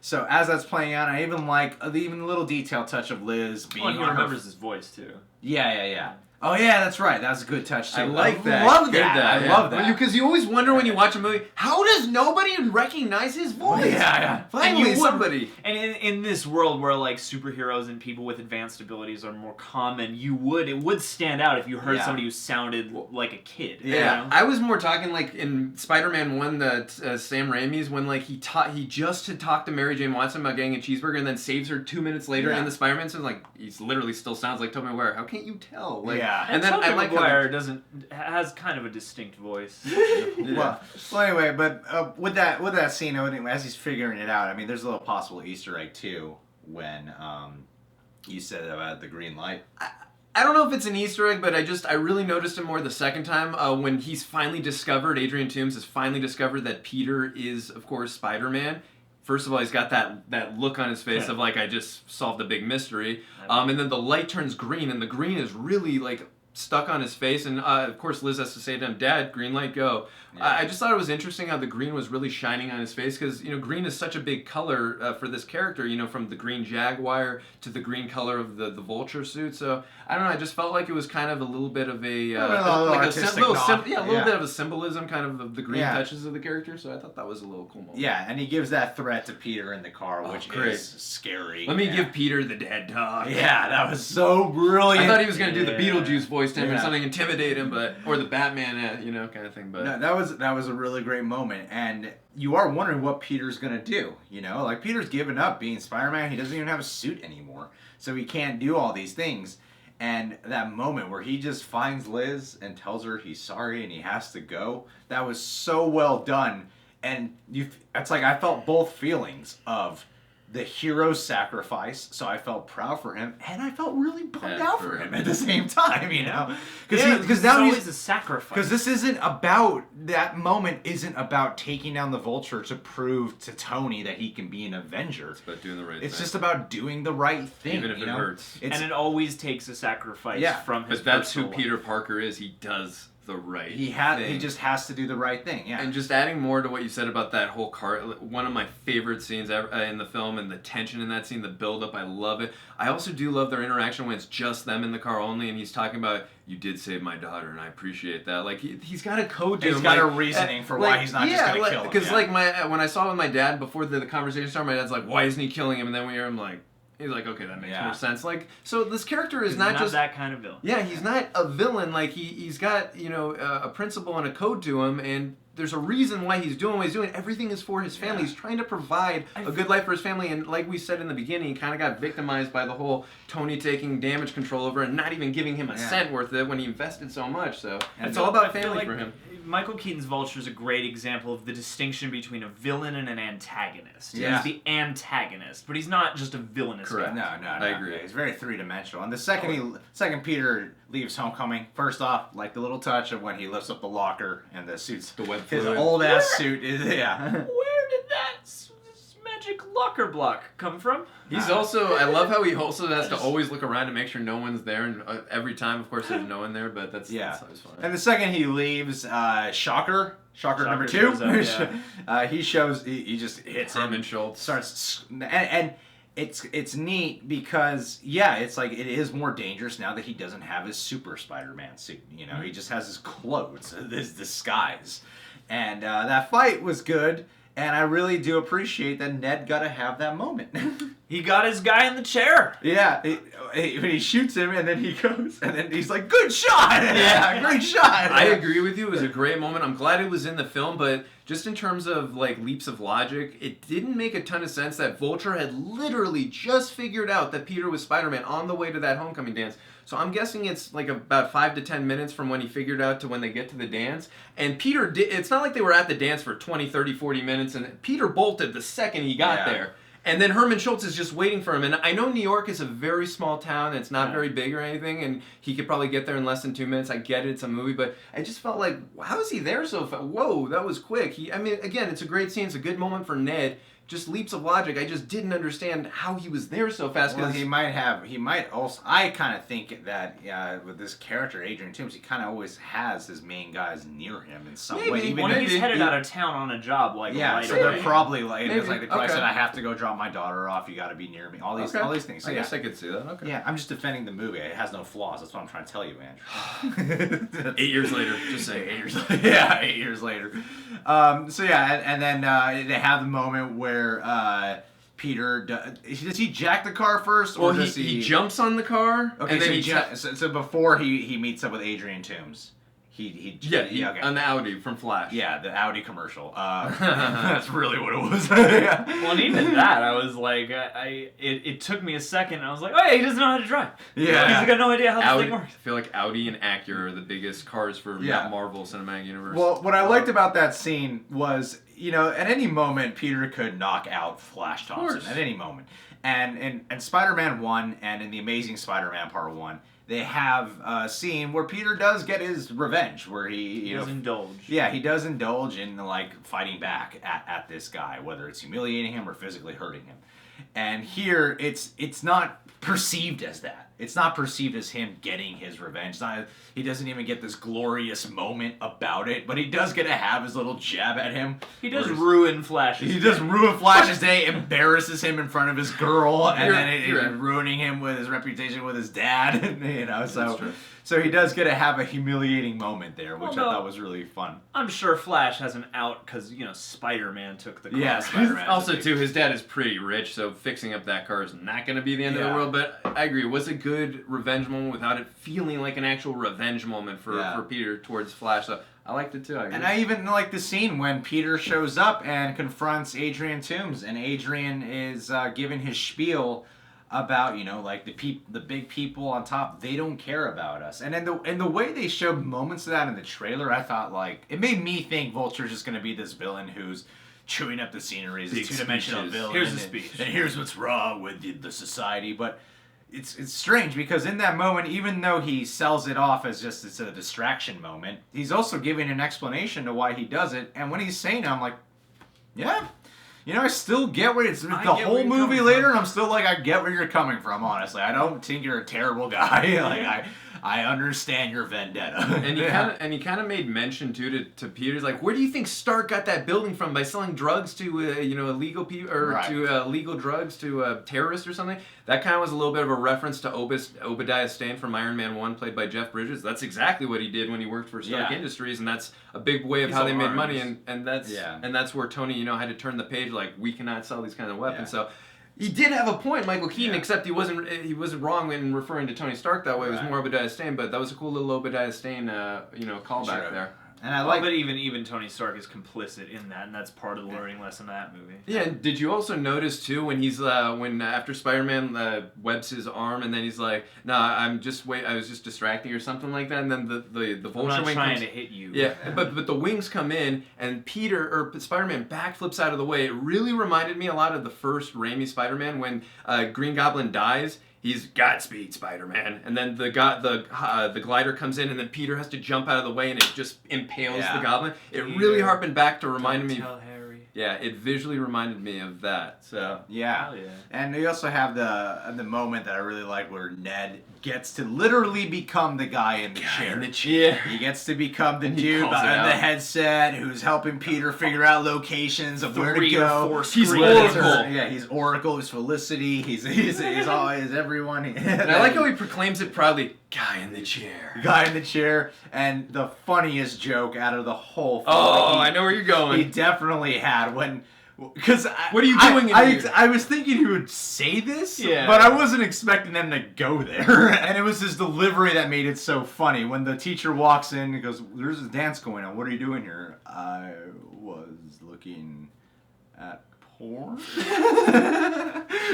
So as that's playing out, I even like the little detail touch of Liz being he remembers his voice, too. Yeah. Oh, yeah, that's right. That was a good touch, too. I like that. Love that. I love that. Because you always wonder when you watch a movie, how does nobody recognize his voice? Yeah. Finally, somebody. And in this world where, like, superheroes and people with advanced abilities are more common, it would stand out if you heard somebody who sounded like a kid. Yeah. I was more talking, like, in Spider-Man 1, Sam Raimi's, when, like, he just had talked to Mary Jane Watson about getting a cheeseburger and then saves her 2 minutes later in the Spider-Man, so, like, he literally still sounds like Tobey Maguire. How can't you tell? Like, and then Tobey Maguire has kind of a distinct voice. Well, anyway, but with that scene, as he's figuring it out, I mean, there's a little possible Easter egg too when you said about the green light. I don't know if it's an Easter egg, but I really noticed it more the second time when he's finally discovered, Adrian Toomes has finally discovered that Peter is, of course, Spider-Man. First of all, he's got that look on his face of like, I just solved a big mystery. And then the light turns green, and the green is really like stuck on his face, and of course Liz has to say to him, "Dad, green light, go." Yeah. I just thought it was interesting how the green was really shining on his face, because green is such a big color for this character. From the green Jaguar to the green color of the Vulture suit. So I don't know. I just felt like it was kind of a little bit of a bit of a symbolism, kind of the green touches of the character. So I thought that was a little cool moment. Yeah, and he gives that threat to Peter in the car, which great. is scary. Let me give Peter the dead dog. Yeah, that was so brilliant. I thought he was going to do the Beetlejuice voice to him or something, intimidate him, or the Batman, kind of thing. But no, that was a really great moment, and you are wondering what Peter's going to do. Like Peter's given up being Spider-Man. He doesn't even have a suit anymore, so he can't do all these things. And that moment where he just finds Liz and tells her he's sorry and he has to go, that was so well done. And it's like I felt both feelings of the hero's sacrifice, so I felt proud for him, and I felt really bummed out for him at the same time, because now he's a sacrifice. Because this isn't about that moment. Isn't about taking down the Vulture to prove to Tony that he can be an Avenger. It's about doing the right thing. It's just about doing the right thing, even if it hurts. And it always takes a sacrifice from his. But that's who life. Peter Parker is. He does the right He just has to do the right thing, yeah. And just adding more to what you said about that whole car, one of my favorite scenes ever, in the film, and the tension in that scene, the build-up, I love it. I also do love their interaction when it's just them in the car only, and he's talking about, "You did save my daughter, and I appreciate that." Like, he's got a code to him. He's got a reasoning for why he's not just going to kill him. Because, when I saw it with my dad before the conversation started, my dad's like, "Why isn't he killing him?" And then we hear him like, he's like, okay, that makes more sense. Like, so this character is not just that kind of villain. Yeah, he's not a villain. Like he's got a principle and a code to him, and there's a reason why he's doing what he's doing. Everything is for his family. He's trying to provide a good life for his family. And like we said in the beginning, he kind of got victimized by the whole Tony taking damage control over and not even giving him a cent worth of it when he invested so much. So it's all about family for him. Michael Keaton's Vulture is a great example of the distinction between a villain and an antagonist. Yeah. He's the antagonist, but he's not just a villainous Correct. guy. No, I agree. He's very three-dimensional. And the second Peter leaves Homecoming, first off, like the little touch of when he lifts up the locker and the suit's his old-ass suit is, Where did that magic locker block come from? He's also, I love how he also has to always look around to make sure no one's there, and every time, of course, there's no one there, but that's always fun. And the second he leaves, Shocker number 2, he just hits him. Herman Schultz. Starts, and it's neat because, it's like it is more dangerous now that he doesn't have his super Spider-Man suit. He just has his clothes, his disguise. And that fight was good. And I really do appreciate that Ned got to have that moment. He got his guy in the chair. Yeah, when he shoots him, and then he goes, and then he's like, "Good shot!" Yeah, great shot. I agree with you. It was a great moment. I'm glad it was in the film, but just in terms of like leaps of logic, it didn't make a ton of sense that Vulture had literally just figured out that Peter was Spider-Man on the way to that homecoming dance. So I'm guessing it's like about 5 to 10 minutes from when he figured out to when they get to the dance. And Peter it's not like they were at the dance for 20, 30, 40 minutes, and Peter bolted the second he got there. And then Herman Schultz is just waiting for him. And I know New York is a very small town. It's not very big or anything. And he could probably get there in less than 2 minutes. I get it. It's a movie. But I just felt like, how is he there so fast? Whoa, that was quick. Again, it's a great scene. It's a good moment for Ned. Just leaps of logic. I just didn't understand how he was there so fast. Well, he might also. I kind of think that with this character, Adrian Toomes, he kind of always has his main guys near him in some way. Even if he's headed out of town on a job, right so away. they're probably like, it's like they probably said, "I have to go drop my daughter off. You got to be near me." All these things. So, I guess I could see that. Okay. Yeah, I'm just defending the movie. It has no flaws. That's what I'm trying to tell you, Andrew. 8 years later, just say 8 years later. 8 years later. And then they have the moment where Peter does he jack the car first, or does he jumps on the car? Okay, and then so before he meets up with Adrian Toomes. On the Audi from Flash. Yeah, the Audi commercial. That's really what it was. Well, and even that, I was like, it took me a second, and I was like, oh yeah, he doesn't know how to drive. Yeah, he's got no idea how this thing works. I feel like Audi and Acura are the biggest cars for Marvel Cinematic Universe. Well, what I liked about that scene was, at any moment, Peter could knock out Flash Thompson. At any moment. And Spider-Man 1 and in The Amazing Spider-Man Part 1, they have a scene where Peter does get his revenge, where he does indulge. Yeah, he does indulge in fighting back at this guy, whether it's humiliating him or physically hurting him. And here, it's not perceived as that. it's not perceived as him getting his revenge. He doesn't even get this glorious moment about it, but he does get to have his little jab at him. He does ruin Flash's He does ruin Flash's day, embarrasses him in front of his girl, and You're then ruining him with his reputation with his dad. So he does get to have a humiliating moment there, which I thought was really fun. I'm sure Flash has an out because, Spider-Man took the car. Yeah, Spider-Man. Also, too, his dad is pretty rich, so fixing up that car is not going to be the end of the world. But I agree, it was a good revenge moment without it feeling like an actual revenge moment for Peter towards Flash. So I liked it, too. I even like the scene when Peter shows up and confronts Adrian Toomes, and Adrian is giving his spiel about the big people on top, they don't care about us, and the way they showed moments of that in the trailer, I thought it made me think Vulture's just gonna be this villain who's chewing up the scenery, as a two-dimensional villain. Here's the speech, and here's what's wrong with the society. But it's strange because in that moment, even though he sells it off as just it's a distraction moment, he's also giving an explanation to why he does it. And when he's saying it, I'm like, yeah. I still get where it's the whole movie later, and I'm still like, I get where you're coming from, honestly. I don't think you're a terrible guy. I understand your vendetta. And he kind of made mention too to Peter's like, where do you think Stark got that building from? By selling drugs to illegal people or to legal drugs to terrorists or something? That kind of was a little bit of a reference to Obadiah Stane from Iron Man 1, played by Jeff Bridges. That's exactly what he did when he worked for Stark Industries, and that's a big way of how they made money. And that's where Tony had to turn the page. Like, we cannot sell these kind of weapons. So. He did have a point, Michael Keaton, except he wasn't wrong in referring to Tony Stark that way. It was more Obadiah Stane, but that was a cool little Obadiah Stane, callback there. And I like, but even Tony Stark is complicit in that, and that's part of the learning lesson of that movie. Yeah, and did you also notice too when he's after Spider-Man webs his arm, and then he's like, "Nah, I was just distracting," or something like that, and then the Vulture wing trying to hit you. Yeah, but the wings come in, and Spider-Man backflips out of the way. It really reminded me a lot of the first Raimi Spider-Man when Green Goblin dies. He's Godspeed, Spider-Man, and then the glider comes in, and then Peter has to jump out of the way, and it just impales the Goblin. It really harpened back to remind me. Tell Harry. Yeah, it visually reminded me of that. So yeah. And we also have the moment that I really like where Ned gets to literally become the guy in the chair. He gets to become the dude behind the headset who's helping Peter figure out locations of where to go. He's Oracle. Yeah, he's Oracle. He's Felicity. He's everyone. And I like how he proclaims it proudly. Guy in the chair. Guy in the chair. And the funniest joke out of the whole film. Oh, I know where you're going. He definitely had when. Because what are you doing in here? I was thinking he would say this, but I wasn't expecting them to go there. And it was his delivery that made it so funny. When the teacher walks in and goes, "There's a dance going on. What are you doing here?" "I was looking at porn."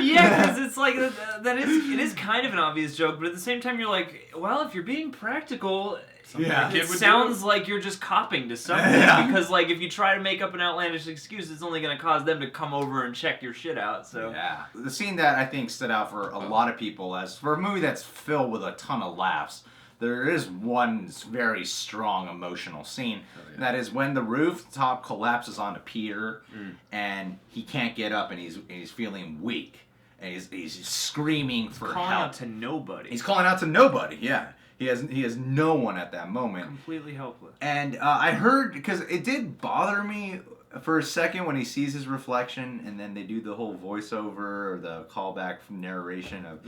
Yeah, because it's like it is kind of an obvious joke, but at the same time you're like, well, if you're being practical. It sounds like you're just copping to something because, if you try to make up an outlandish excuse, it's only going to cause them to come over and check your shit out. So the scene that I think stood out for a lot of people, as for a movie that's filled with a ton of laughs, there is one very strong emotional scene. That is when the rooftop collapses onto Peter, and he can't get up, and he's feeling weak, and he's screaming for help. Calling out to nobody. He's calling out to nobody. Yeah. He has no one at that moment. Completely helpless. And I heard, because it did bother me for a second when he sees his reflection, and then they do the whole voiceover or the callback from narration of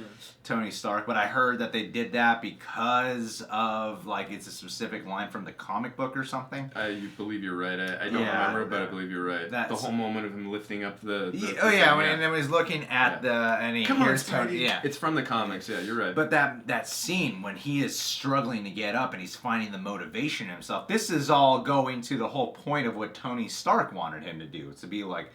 Tony Stark. But I heard that they did that because of it's a specific line from the comic book or something. You believe you're right. I don't remember, but I believe you're right. The whole moment of him lifting up the when he's looking at and he hears Tony. Yeah, it's from the comics. Yeah, you're right. But that scene when he is struggling to get up and he's finding the motivation in himself. This is all going to the whole point of what Tony Stark wanted him to do. It's to be like,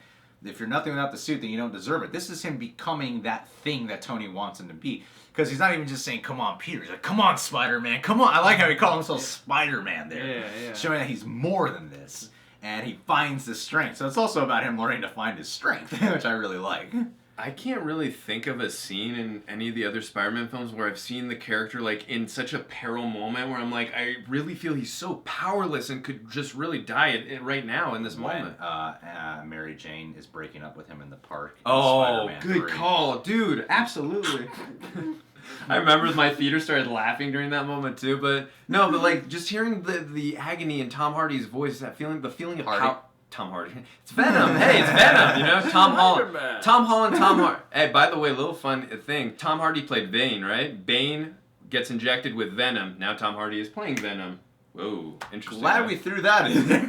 if you're nothing without the suit, then you don't deserve it. This is him becoming that thing that Tony wants him to be. Because he's not even just saying, "Come on, Peter." He's like, "Come on, Spider-Man. Come on." I like how he calls himself Spider-Man there. Showing that he's more than this. And he finds the strength. So it's also about him learning to find his strength, which I really like. I can't really think of a scene in any of the other Spider-Man films where I've seen the character in such a peril moment where I'm like, I really feel he's so powerless and could just really die right now in this moment. Mary Jane is breaking up with him in the park. Oh, good call, dude! Absolutely. I remember my theater started laughing during that moment too. But no, but like just hearing the agony in Tom Hardy's voice, that feeling, the feeling of power. Tom Hardy. It's Venom. Hey, it's Venom. You know, Tom Holland. Tom Hardy. Hey, by the way, little fun thing. Tom Hardy played Bane, right? Bane gets injected with Venom. Now Tom Hardy is playing Venom. Whoa, interesting. Glad we threw that in there.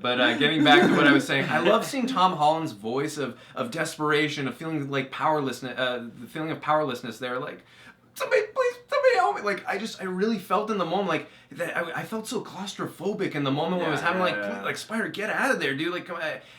But getting back to what I was saying, I love seeing Tom Holland's voice of desperation, of feeling like powerlessness, the feeling of powerlessness there, like, somebody help me. Like, I really felt in the moment, like, that I felt so claustrophobic in the moment when I was having, like, Spider, get out of there, dude. Like,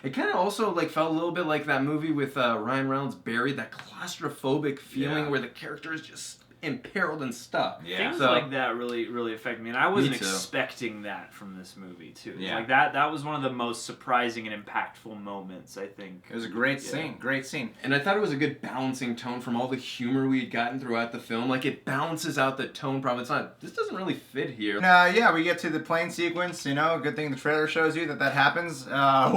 it kind of also, like, felt a little bit like that movie with Ryan Reynolds, Barry, that claustrophobic feeling where the character is just imperiled and stuck. Things like that really affect me, and I wasn't expecting that from this movie too. Yeah. Like that was one of the most surprising and impactful moments, I think. It was a great scene, and I thought it was a good balancing tone from all the humor we had gotten throughout the film. Like, it balances out the tone problem. It's not, this doesn't really fit here. Yeah, we get to the plane sequence. You know, good thing the trailer shows you that happens. But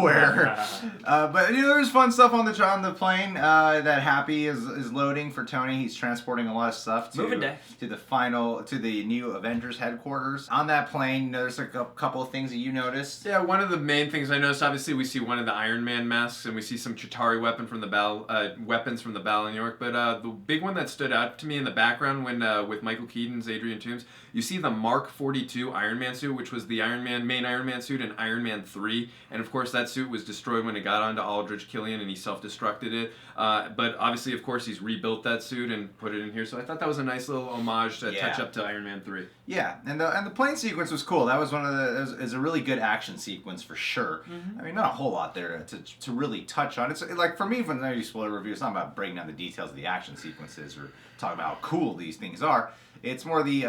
you know, there's fun stuff on the plane. That Happy is loading for Tony. He's transporting a lot of stuff to the new Avengers headquarters. On that plane, there's a couple of things that you noticed. Yeah, one of the main things I noticed, obviously, we see one of the Iron Man masks, and we see some Chitauri weapons from the Battle of New York. But the big one that stood out to me in the background when with Michael Keaton's Adrian Toomes, you see the Mark 42 Iron Man suit, which was the main Iron Man suit in Iron Man 3. And of course, that suit was destroyed when it got onto Aldrich Killian and he self-destructed it. But obviously, of course, he's rebuilt that suit and put it in here. So I thought that was a nice little homage to touch up to Iron Man 3. Yeah, and the plane sequence was cool. That was is a really good action sequence for sure. Mm-hmm. I mean, not a whole lot there to really touch on. It's like, for me, when I do spoiler review, it's not about breaking down the details of the action sequences or talking about how cool these things are. It's more the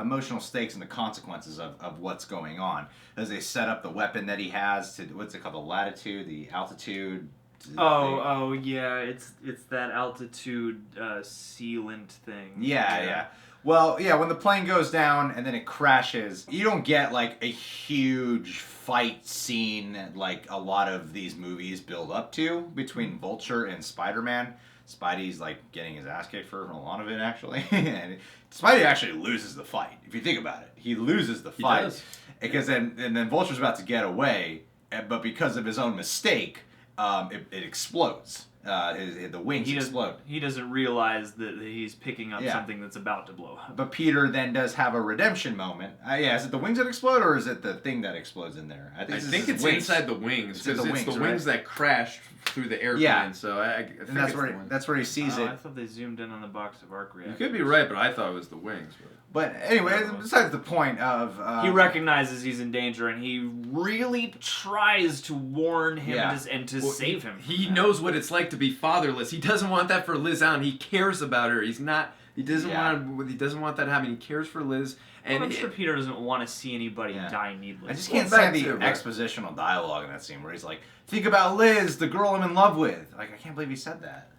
emotional stakes and the consequences of what's going on as they set up the weapon that he has to, what's it called, the latitude, the altitude. Yeah, it's that altitude sealant thing. Yeah. Well, yeah, when the plane goes down and then it crashes, you don't get like a huge fight scene like a lot of these movies build up to between Vulture and Spider-Man. Spidey's like getting his ass kicked for a lot of it, actually. And Spidey actually loses the fight, if you think about it. He loses the fight. He does. Because then Vulture's about to get away, but because of his own mistake, it explodes. The wings explode. He doesn't realize that he's picking up something that's about to blow up. But Peter then does have a redemption moment. Is it the wings that explode, or is it the thing that explodes in there? I think it's inside the wings, because it's the wings that crashed through the airplane. Yeah. So I think that's where he sees it. I thought they zoomed in on the box of arc reactors. You could be right, but I thought it was the wings. But anyway, besides the point of... he recognizes he's in danger, and he really tries to warn him and to save him. He knows what it's like to be fatherless. He doesn't want that for Liz Allen. He cares about her. He doesn't want that to happen. He cares for Liz. And I'm sure Peter doesn't want to see anybody die needlessly. I just can't stand the expositional dialogue in that scene where he's like, think about Liz, the girl I'm in love with. Like, I can't believe he said that.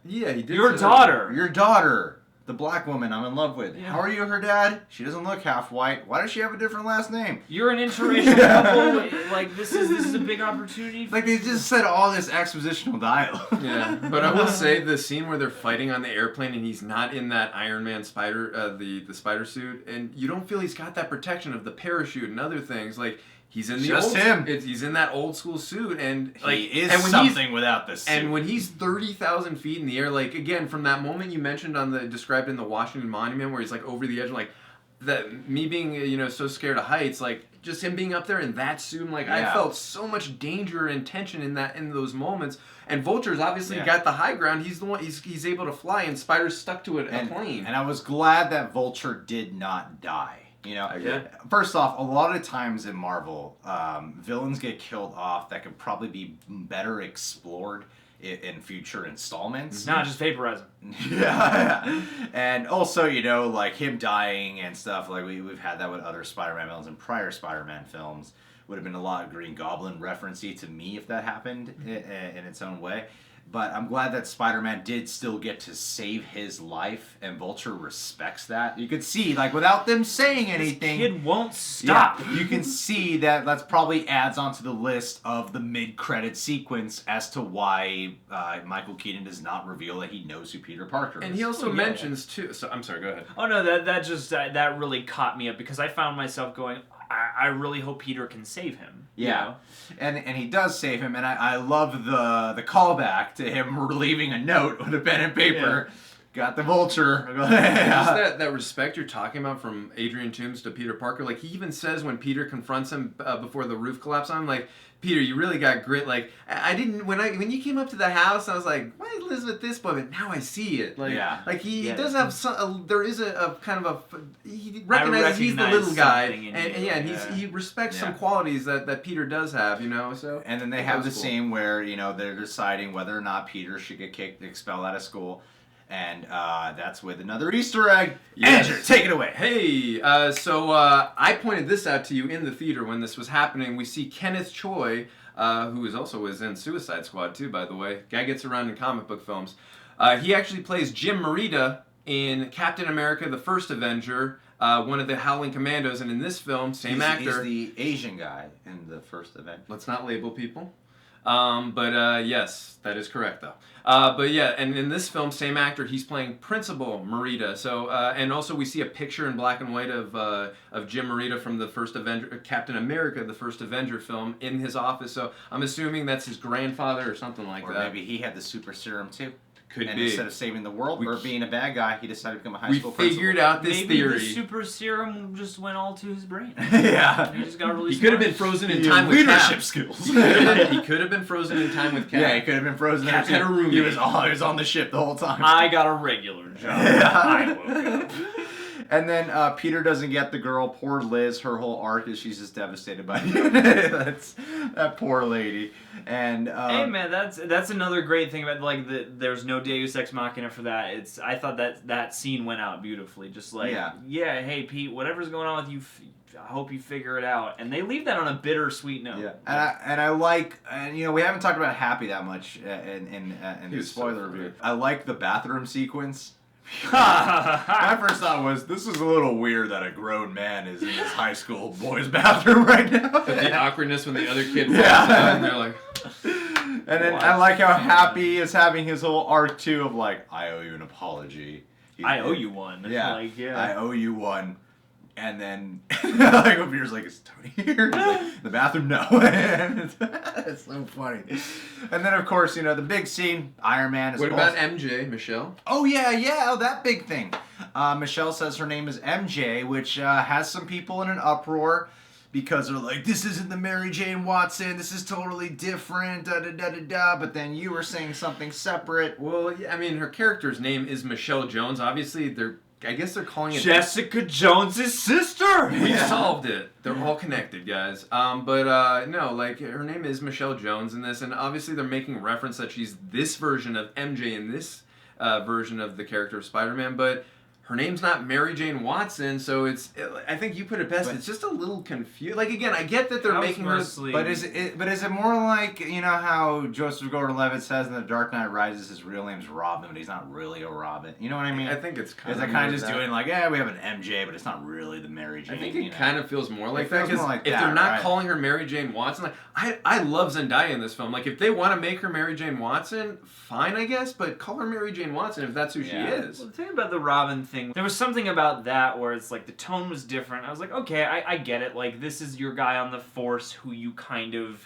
Yeah, he did. Your daughter. The black woman I'm in love with. Yeah. How are you her dad? She doesn't look half white. Why does she have a different last name? You're an interracial couple. Like, this is a big opportunity. Like, they just said all this expositional dialogue. Yeah, but I will say the scene where they're fighting on the airplane and he's not in that Iron Man spider, the spider suit, and you don't feel he's got that protection of the parachute and other things. Like, he's in he's in that old school suit, and like, he is something without this suit. And when he's 30,000 feet in the air, like, again, from that moment you mentioned described in the Washington Monument, where he's like over the edge, like me being so scared of heights, like just him being up there in that suit, and like I felt so much danger and tension in those moments. And Vulture's obviously got the high ground. He's the one. He's able to fly, and Spider's stuck to a plane. And I was glad that Vulture did not die. First off, a lot of times in Marvel, villains get killed off that could probably be better explored in future installments. Not just vaporize him. Yeah. And also, like him dying and stuff, like we've had that with other Spider-Man villains in prior Spider-Man films. Would have been a lot of Green Goblin reference-y to me if that happened in its own way. But I'm glad that Spider-Man did still get to save his life, and Vulture respects that. You could see, like, without them saying anything, This kid won't stop. yeah, you can see that's probably adds onto the list of the mid-credit sequence as to why Michael Keaton does not reveal that he knows who Peter Parker is. And he also mentions too. So I'm sorry. Go ahead. Oh no, that really caught me up because I found myself going, I really hope Peter can save him. Yeah, You know? and he does save him, and I love the callback to him leaving a note with a pen and paper. Yeah. Got the Vulture. Just that respect you're talking about from Adrian Toomes to Peter Parker. Like, he even says when Peter confronts him before the roof collapsed on him, like, Peter, you really got grit. Like, I didn't when you came up to the house, I was like, why Elizabeth this boy? But now I see it. Like, yeah. Like he does have some. There is a kind of a. He recognizes he's the little guy, and he respects some qualities that Peter does have. You know, so. And then they have the scene where they're deciding whether or not Peter should get expelled out of school. And that's with another Easter egg. Yes. Andrew, take it away. Hey, so I pointed this out to you in the theater when this was happening. We see Kenneth Choi, who was in Suicide Squad too, by the way. Guy gets around in comic book films. He actually plays Jim Morita in Captain America: The First Avenger, one of the Howling Commandos, and in this film, same actor. He's the Asian guy in The First Avenger. Let's not label people. But yes, that is correct though. But yeah, and in this film, same actor, he's playing Principal Morita. So, and also we see a picture in black and white of Jim Morita from the first Avenger, Captain America, the first Avenger film, in his office. So I'm assuming that's his grandfather or something like that. Or maybe he had the super serum too. Could and be. Instead of saving the world or being a bad guy, he decided to become a high school principal. We figured out this Maybe theory. The super serum just went all to his brain. Yeah. He just got really He could have been frozen in time with leadership Cap. skills. He could have been frozen in time with Cap. Yeah, he could have been frozen. Cap had a roommate. He was on the ship the whole time. I got a regular job. I woke up. And then Peter doesn't get the girl. Poor Liz. Her whole arc is she's just devastated by it. That poor lady. And hey man, that's another great thing about there's no Deus Ex Machina for that. I thought that scene went out beautifully. Just like yeah, hey Pete, whatever's going on with you, I hope you figure it out. And they leave that on a bittersweet note. Yeah, and I like, and we haven't talked about Happy that much in the spoiler review. I like the bathroom sequence. My first thought was, this is a little weird that a grown man is in his high school boys' bathroom right now. But the awkwardness when the other kid walks out and they're like... And then I like how Happy is having his whole arc too of like, I owe you an apology. I owe you one. Yeah, I owe you one. And then, like, Peter's like, is Tony here? He's like, the bathroom? No. It's so funny. And then, of course, the big scene, Iron Man is... What about MJ, Michelle? Oh, yeah, that big thing. Michelle says her name is MJ, which has some people in an uproar because they're like, this isn't the Mary Jane Watson, this is totally different, da-da-da-da-da, but then you were saying something separate. Well, yeah, I mean, her character's name is Michelle Jones. Obviously, I guess they're calling it... Jessica Jones' sister! We solved it. They're all connected, guys. No, like, her name is Michelle Jones in this, and obviously they're making reference that she's this version of MJ in this version of the character of Spider-Man, but her name's not Mary Jane Watson, so I think you put it best, it's just a little confused. Like, again, I get that they're making her... But is it more like, how Joseph Gordon-Levitt says in The Dark Knight Rises his real name's Robin, but he's not really a Robin? You know what I mean? I think it's kind of... Is it kind of just doing like, we have an MJ, but it's not really the Mary Jane? I think it kind of feels more like that, because if they're not calling her Mary Jane Watson, like, I love Zendaya in this film. Like, if they want to make her Mary Jane Watson, fine, I guess, but call her Mary Jane Watson if that's who she is. Well, the thing about the Robin thing, there was something about that where it's like the tone was different. I was like, okay, I get it. Like, this is your guy on the force who you kind of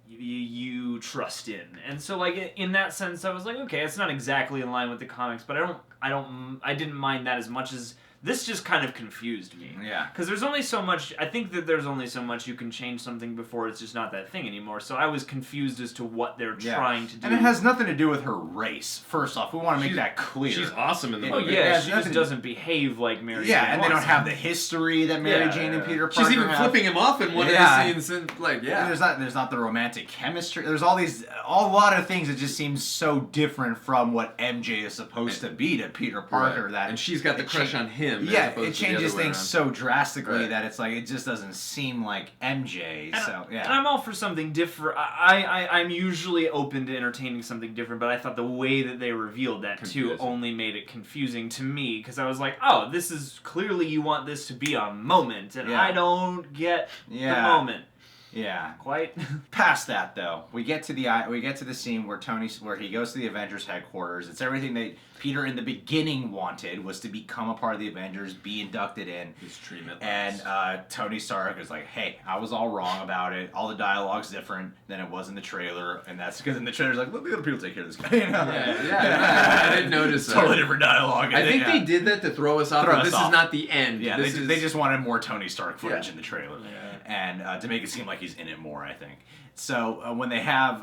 you trust in, and so like in that sense, I was like, okay, it's not exactly in line with the comics, but I didn't mind that as much as this just kind of confused me. Yeah. Because there's only so much, I think that there's only so much you can change something before it's just not that thing anymore. So I was confused as to what they're trying to do. And it has nothing to do with her race, first off. We want to make that clear. She's awesome in the movie. Oh, yeah, she just doesn't behave like Mary Jane and they don't Watson. have the history that Mary Jane and Peter Parker She's even have. flipping him off in one of the scenes. And, like, There's not the romantic chemistry. There's all these a lot of things it just seems so different from what MJ is supposed to be to Peter Parker. Right. That and she's got the crush on him. Yeah, as opposed it to the changes other way things around. so drastically Right. that it's like it just doesn't seem like MJ. And I'm all for something different. I'm usually open to entertaining something different, but I thought the way that they revealed that Confusing. too only made it confusing to me, because I was like, oh, this is clearly you want this to be a moment, and I don't get the moment. Yeah. Quite. Past that though, we get to the scene where he goes to the Avengers headquarters. It's everything that Peter in the beginning wanted, was to become a part of the Avengers, be inducted in. His treatment. And Tony Stark is like, hey, I was all wrong about it. All the dialogue's different than it was in the trailer, and that's because in the trailer's like, let the other people take care of this guy. You know? Yeah. I didn't notice that. Totally different dialogue. I think they did that to throw us off. This is not the end. Yeah, they just wanted more Tony Stark footage Yeah. in the trailer, Yeah. and to make it seem like he's in it more, I think. So when they have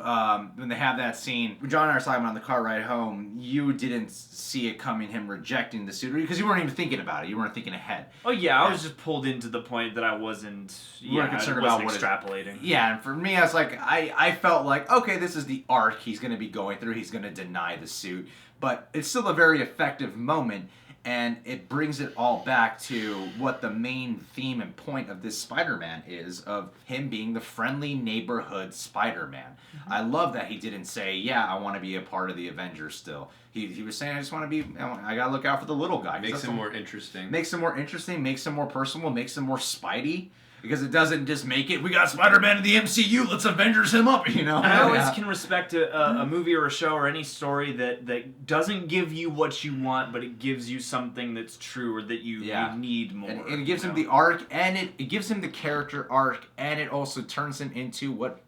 that scene, John and I were talking about on the car ride home. You didn't see it coming, him rejecting the suit, because you weren't even thinking about it. You weren't thinking ahead. Oh yeah, I was just pulled into the point that I wasn't. You weren't concerned about what extrapolating. Yeah, and for me, I was like, I felt like, okay, this is the arc he's going to be going through. He's going to deny the suit, but it's still a very effective moment. And it brings it all back to what the main theme and point of this Spider-Man is, of him being the friendly neighborhood Spider-Man. Mm-hmm. I love that he didn't say, yeah, I want to be a part of the Avengers still. He was saying, I just want to be, I got to look out for the little guy. Makes him more interesting. Makes him more interesting, makes him more personal, makes him more Spidey. Because it doesn't just make it, we got Spider-Man in the MCU, let's Avengers him up, you know? I always can respect a movie or a show or any story that doesn't give you what you want, but it gives you something that's true or that you need more. And it gives him the arc, and it gives him the character arc, and it also turns him into what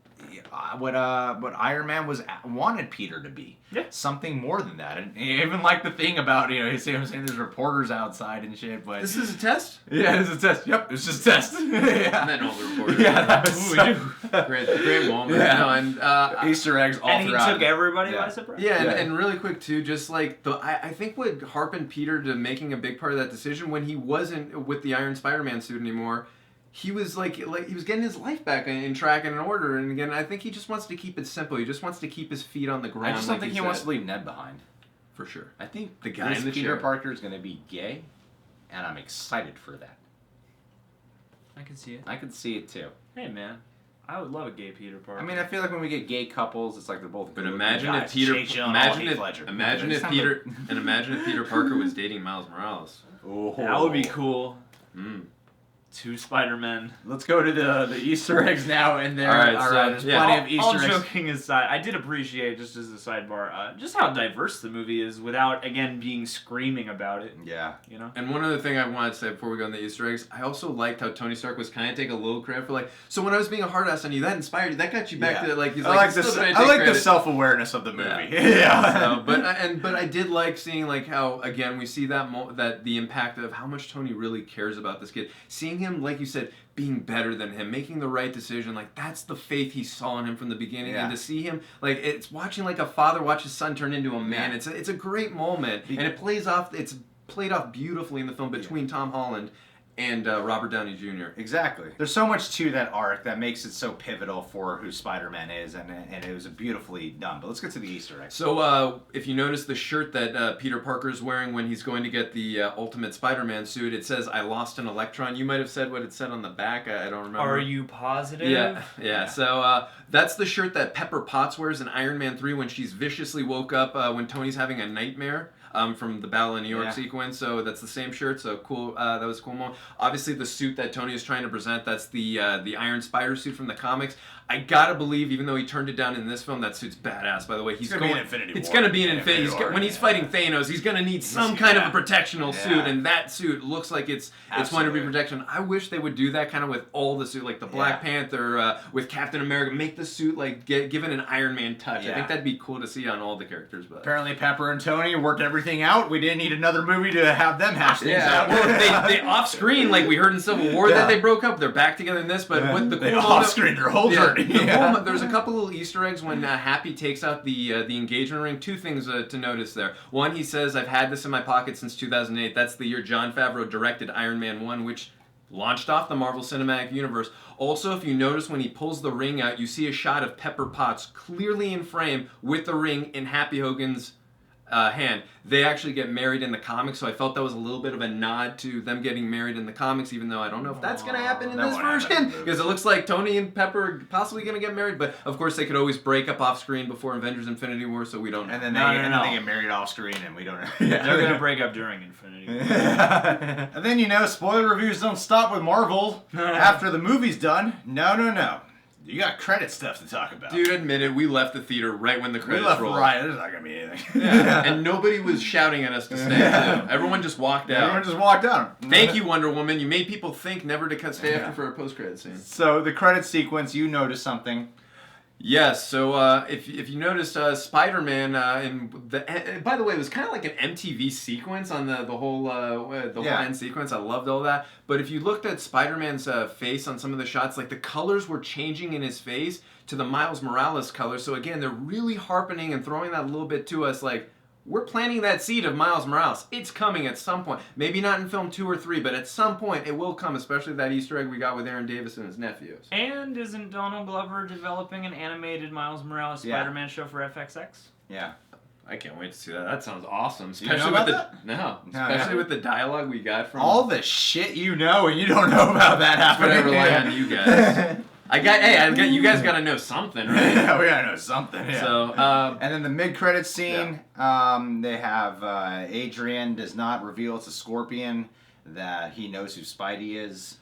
Iron Man wanted Peter to be. Yeah. Something more than that. And even like the thing about, he's saying there's reporters outside and shit, but... This is a test? Yeah, it's a test. Yep, it's just a test. Yeah. And then all the reporters. Yeah, that was great moment. Yeah. No, and Easter eggs all and throughout. he took everybody by surprise. Yeah, and really quick too, just like I think what harpened Peter to making a big part of that decision when he wasn't with the Iron Spider-Man suit anymore, he was like he was getting his life back in track and in order. And again, I think he just wants to keep it simple. He just wants to keep his feet on the ground. I just don't think he wants to leave Ned behind. For sure. I think the guy in the Peter chair. Parker is going to be gay, and I'm excited for that. I can see it. I could see it too. Hey man, I would love a gay Peter Parker. I mean, I feel like when we get gay couples, it's like they're both. But imagine if Peter, imagine if Peter Parker was dating Miles Morales. Oh, that would be cool. Mm. Two Spider-Men. Let's go to the Easter eggs now, and there. All right, there's plenty of Easter all eggs. joking aside, I did appreciate, just as a sidebar, just how diverse the movie is without, again, being screaming about it. Yeah. You know? And one other thing I wanted to say before we go on the Easter eggs, I also liked how Tony Stark was kind of taking a little credit for like, so when I was being a hard ass on you, that inspired you, that got you back to like, he's I like the self-awareness of the movie. Yeah. So, but I did like seeing like how again we see that the impact of how much Tony really cares about this kid, seeing him like you said, being better than him, making the right decision, like that's the faith he saw in him from the beginning, and to see him like it's watching like a father watch his son turn into a man. It's a great moment, and it plays off. It's played off beautifully in the film between Tom Holland and Robert Downey Jr. Exactly. There's so much to that arc that makes it so pivotal for who Spider-Man is, and it was beautifully done. But let's get to the Easter eggs. So if you notice the shirt that Peter Parker is wearing when he's going to get the Ultimate Spider-Man suit, it says, "I lost an electron." You might have said what it said on the back. I don't remember. Are you positive? Yeah. So that's the shirt that Pepper Potts wears in Iron Man 3 when she's viciously woke up when Tony's having a nightmare. From the Battle of New York sequence, so that's the same shirt. So cool. That was a cool moment. Obviously, the suit that Tony is trying to present, that's the Iron Spider suit from the comics. I gotta believe, even though he turned it down in this film, that suit's badass. By the way, it's gonna be an Infinity War. It's gonna be an Infinity War. When he's fighting Thanos, he's gonna need some kind of a protectional suit, and that suit looks like it's going to be protection. I wish they would do that kind of with all the suit, like the Black Panther with Captain America. Make the suit like given an Iron Man touch. I think that'd be cool to see on all the characters. But apparently, Pepper and Tony worked everything out. We didn't need another movie to have them hash things out. Well, they off screen, like we heard in Civil War, that they broke up. They're back together in this, but what the cool off screen their whole journey. There's a couple little Easter eggs when Happy takes out the engagement ring. Two things to notice there. One, he says, "I've had this in my pocket since 2008." That's the year Jon Favreau directed Iron Man 1, which launched off the Marvel Cinematic Universe. Also, if you notice when he pulls the ring out, you see a shot of Pepper Potts clearly in frame with the ring in Happy Hogan's hand. They actually get married in the comics, so I felt that was a little bit of a nod to them getting married in the comics, even though I don't know if that's going to happen in this version, because it looks like Tony and Pepper are possibly going to get married, but of course they could always break up off screen before Avengers Infinity War, so we don't know. And then they get married off screen, and we don't know. They're going to break up during Infinity War. And then, spoiler reviews don't stop with Marvel after the movie's done. No. You got credit stuff to talk about. Dude, admit it, we left the theater right when the credits rolled. Right, there's not going to be anything. Yeah. And nobody was shouting at us to stay, too. Everyone just walked out. Everyone just walked out. Thank you, Wonder Woman. You made people think never to stay after for a post-credit scene. So, the credit sequence, you noticed something. Yes, so if you noticed, Spider-Man, by the way, it was kind of like an MTV sequence on the whole end sequence. I loved all that. But if you looked at Spider-Man's face on some of the shots, like the colors were changing in his face to the Miles Morales color. So again, they're really harping and throwing that a little bit to us, like, we're planting that seed of Miles Morales. It's coming at some point. Maybe not in film 2 or 3, but at some point it will come, especially that Easter egg we got with Aaron Davis and his nephews. And isn't Donald Glover developing an animated Miles Morales Spider-Man show for FXX? Yeah. I can't wait to see that. That sounds awesome. Especially you know about that? Especially with the dialogue we got from all the shit you know and you don't know about that happening. I rely on you guys. You guys got to know something, right? Yeah, we got to know something. Yeah. So, and then the mid-credits scene, they have Adrian does not reveal it's a Scorpion, that he knows who Spidey is.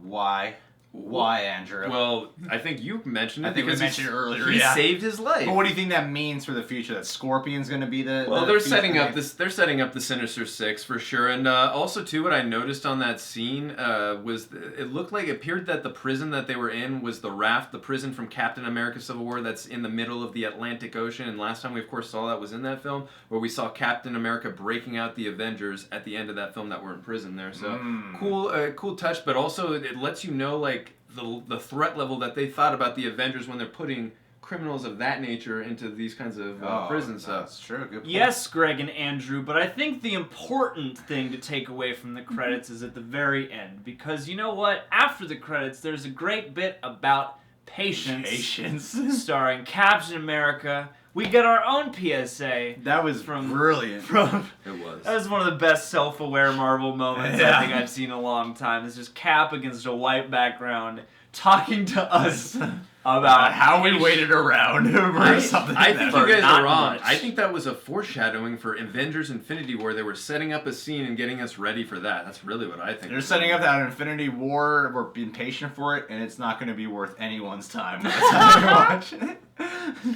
Why? Why, Andrew? Well, I think you mentioned it. I think we mentioned it earlier. He saved his life. But what do you think that means for the future? That Scorpion's going to be the they're setting up this. They're setting up the Sinister Six for sure. And also too, what I noticed on that scene was it appeared that the prison that they were in was the raft, the prison from Captain America: Civil War that's in the middle of the Atlantic Ocean. And last time we of course saw that was in that film where we saw Captain America breaking out the Avengers at the end of that film that were in prison there. So cool touch. But also it lets you know like the threat level that they thought about the Avengers when they're putting criminals of that nature into these kinds of prisons. That's true. Good point. Yes, Greg and Andrew, but I think the important thing to take away from the credits is at the very end, because you know what? After the credits, there's a great bit about patience. Starring Captain America. We get our own PSA. That was brilliant. It was. That was one of the best self-aware Marvel moments I think I've seen in a long time. It's just Cap against a white background talking to us about how we waited around for something. I think you guys are wrong. I think that was a foreshadowing for Avengers Infinity War. They were setting up a scene and getting us ready for that. That's really what I think. They're setting up that Infinity War. We're being patient for it, and it's not going to be worth anyone's time by the time you watch it.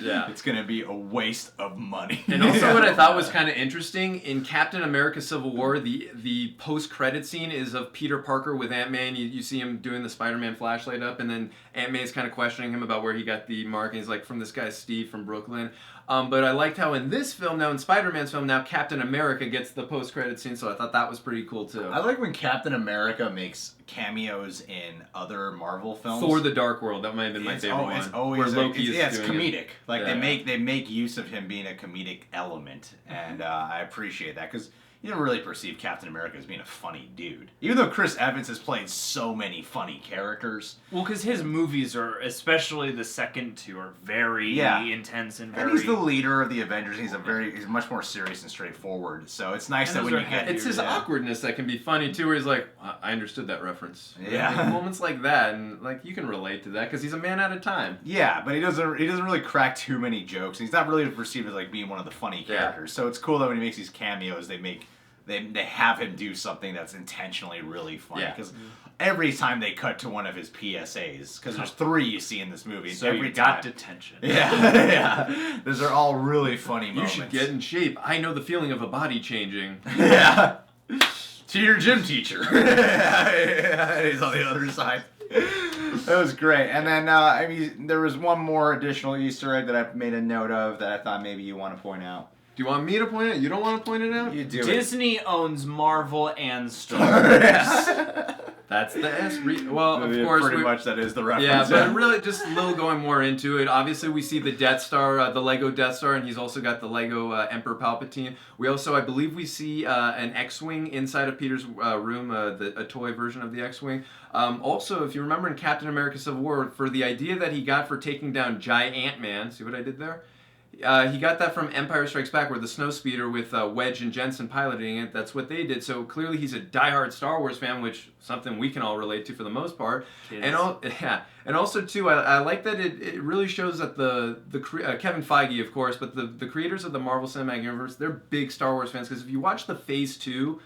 Yeah. It's going to be a waste of money. And also what I thought was kind of interesting, in Captain America Civil War, the post-credit scene is of Peter Parker with Ant-Man. You see him doing the Spider-Man flashlight up, and then Ant-Man's kind of questioning him about where he got the mark, and he's like, from this guy Steve from Brooklyn. But I liked how in this film, now in Spider-Man's film, now Captain America gets the post-credit scene, so I thought that was pretty cool too. I like when Captain America makes cameos in other Marvel films. Thor: The Dark World, that might have been my favorite one. It's always where Loki it's comedic. It. Like they make use of him being a comedic element, and I appreciate that because you don't really perceive Captain America as being a funny dude. Even though Chris Evans has played so many funny characters. Well, because his movies are, especially the second two, are very intense and very... And he's the leader of the Avengers. He's much more serious and straightforward. So it's nice that when you get... It's his awkwardness that can be funny, too, where he's like, I understood that reference. Yeah. Like, moments like that, and like you can relate to that, because he's a man at a time. Yeah, but he doesn't really crack too many jokes. He's not really perceived as like being one of the funny characters. So it's cool that when he makes these cameos, they have him do something that's intentionally really funny. Because every time they cut to one of his PSA'S, because there's 3 you see in this movie. So every you got detention. Yeah. Those are all really funny moments. You should get in shape. I know the feeling of a body changing. Yeah. To your gym teacher. He's on the other side. That was great. And then there was one more additional Easter egg that I made a note of that I thought maybe you want to point out. Do you want me to point it out? You don't want to point it out? You do Disney owns Marvel and Star Wars. That's the S. Well, of course, pretty much that is the reference. Yeah, but really, just a little going more into it. Obviously, we see the Death Star, the Lego Death Star, and he's also got the Lego Emperor Palpatine. We also, I believe, we see an X-wing inside of Peter's room, a toy version of the X-wing. Also, if you remember in Captain America: Civil War, for the idea that he got for taking down Giant-Man, see what I did there? He got that from Empire Strikes Back, where the snowspeeder with Wedge and Jensen piloting it, that's what they did. So clearly he's a diehard Star Wars fan, which something we can all relate to for the most part. Kids. And also too, I like that it really shows that the Kevin Feige, of course, but the creators of the Marvel Cinematic Universe, they're big Star Wars fans, because if you watch the Phase 2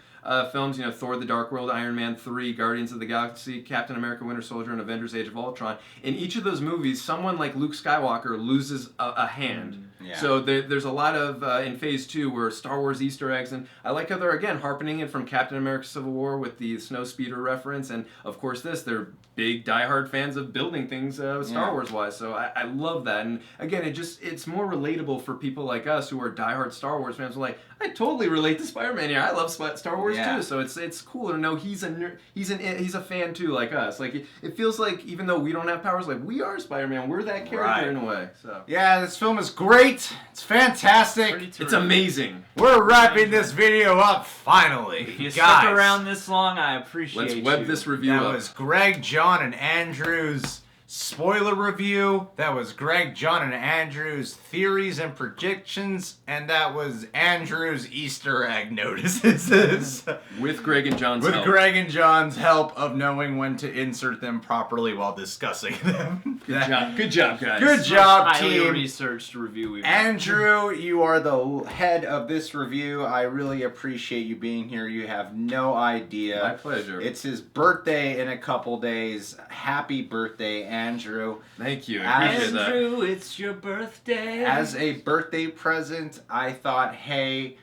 films, you know, Thor: The Dark World, Iron Man 3, Guardians of the Galaxy, Captain America: Winter Soldier, and Avengers: Age of Ultron. In each of those movies, someone like Luke Skywalker loses a hand. Yeah. So there's a lot of, in Phase 2, where Star Wars Easter eggs, and I like how they're, again, harpening it from Captain America: Civil War with the Snowspeeder reference, and of course they're big diehard fans of building things Star Wars-wise, so I love that. And again, it's more relatable for people like us who are diehard Star Wars fans. We're like, I totally relate to Spider-Man here. I love Star Wars too, so it's cool to know he's a fan too, like us. Like it feels like, even though we don't have powers, like we are Spider-Man. We're that character in a way. So yeah, this film is great. It's fantastic. It's amazing. We're wrapping this video up finally. If you guys, stuck around this long, I appreciate Let's web you. this review that up. was Greg, John, and Andrew's spoiler review. That was Greg, John, and Andrew's theories and predictions. And that was Andrew's Easter egg notices. With Greg and John's With help. Greg and John's help of knowing when to insert them properly while discussing them. Good job, guys. Good job, Highly team. researched review we've Andrew, you are the head of this review. I really appreciate you being here. You have no idea. My pleasure. It's his birthday in a couple days. Happy birthday, Andrew. Thank you. I appreciate that. Andrew, it's your birthday. As a birthday present, I thought, hey,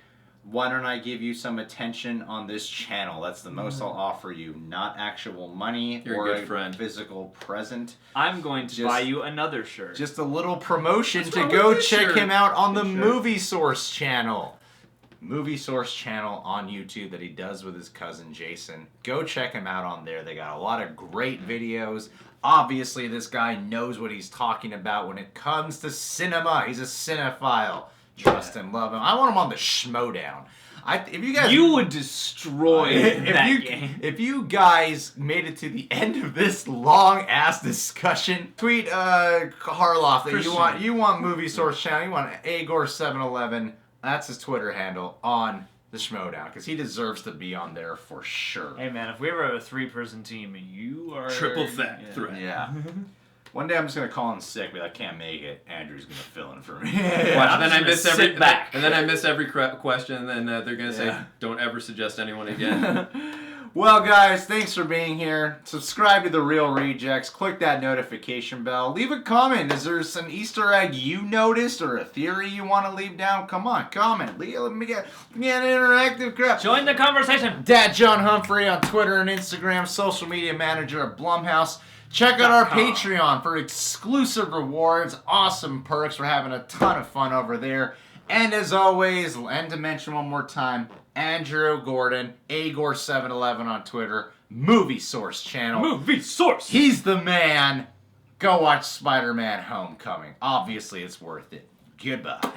why don't I give you some attention on this channel? That's the most I'll offer you. Not actual money You're or a good friend. physical present. I'm going to Just- buy you another shirt. Just a little promotion What's to wrong go with this check shirt? him out on the Good shirt. Movie Source channel. Movie Source channel on YouTube that he does with his cousin Jason. Go check him out on there. They got a lot of great videos. Obviously, this guy knows what he's talking about when it comes to cinema. He's a cinephile. Trust him, love him. I want him on the Schmodown. If you guys, you would destroy that game. if you guys made it to the end of this long ass discussion, tweet Harloff that Christian. you want Movie Source channel, you want Agor711. That's his Twitter handle on the Schmodown, because he deserves to be on there for sure. Hey man, if we ever have a 3-person team, you are Triple threat. Yeah. One day I'm just gonna call in sick, but I can't make it. Andrew's gonna fill in for me. Watch, I'm then just I gonna miss sit back. and then I miss every question, and then they're gonna say, Yeah. "Don't ever suggest anyone again." Well, guys, thanks for being here. Subscribe to The Real Rejects. Click that notification bell. Leave a comment. Is there some Easter egg you noticed or a theory you want to leave down? Come on, comment. Let me get an interactive crap. Join the conversation. Dad John Humphrey on Twitter and Instagram, social media manager at Blumhouse. Check out our Patreon for exclusive rewards, awesome perks. We're having a ton of fun over there. And as always, and to mention one more time, Andrew Gordon, Agor711 on Twitter, Movie Source channel. Movie Source. He's the man. Go watch Spider-Man Homecoming. Obviously, it's worth it. Goodbye.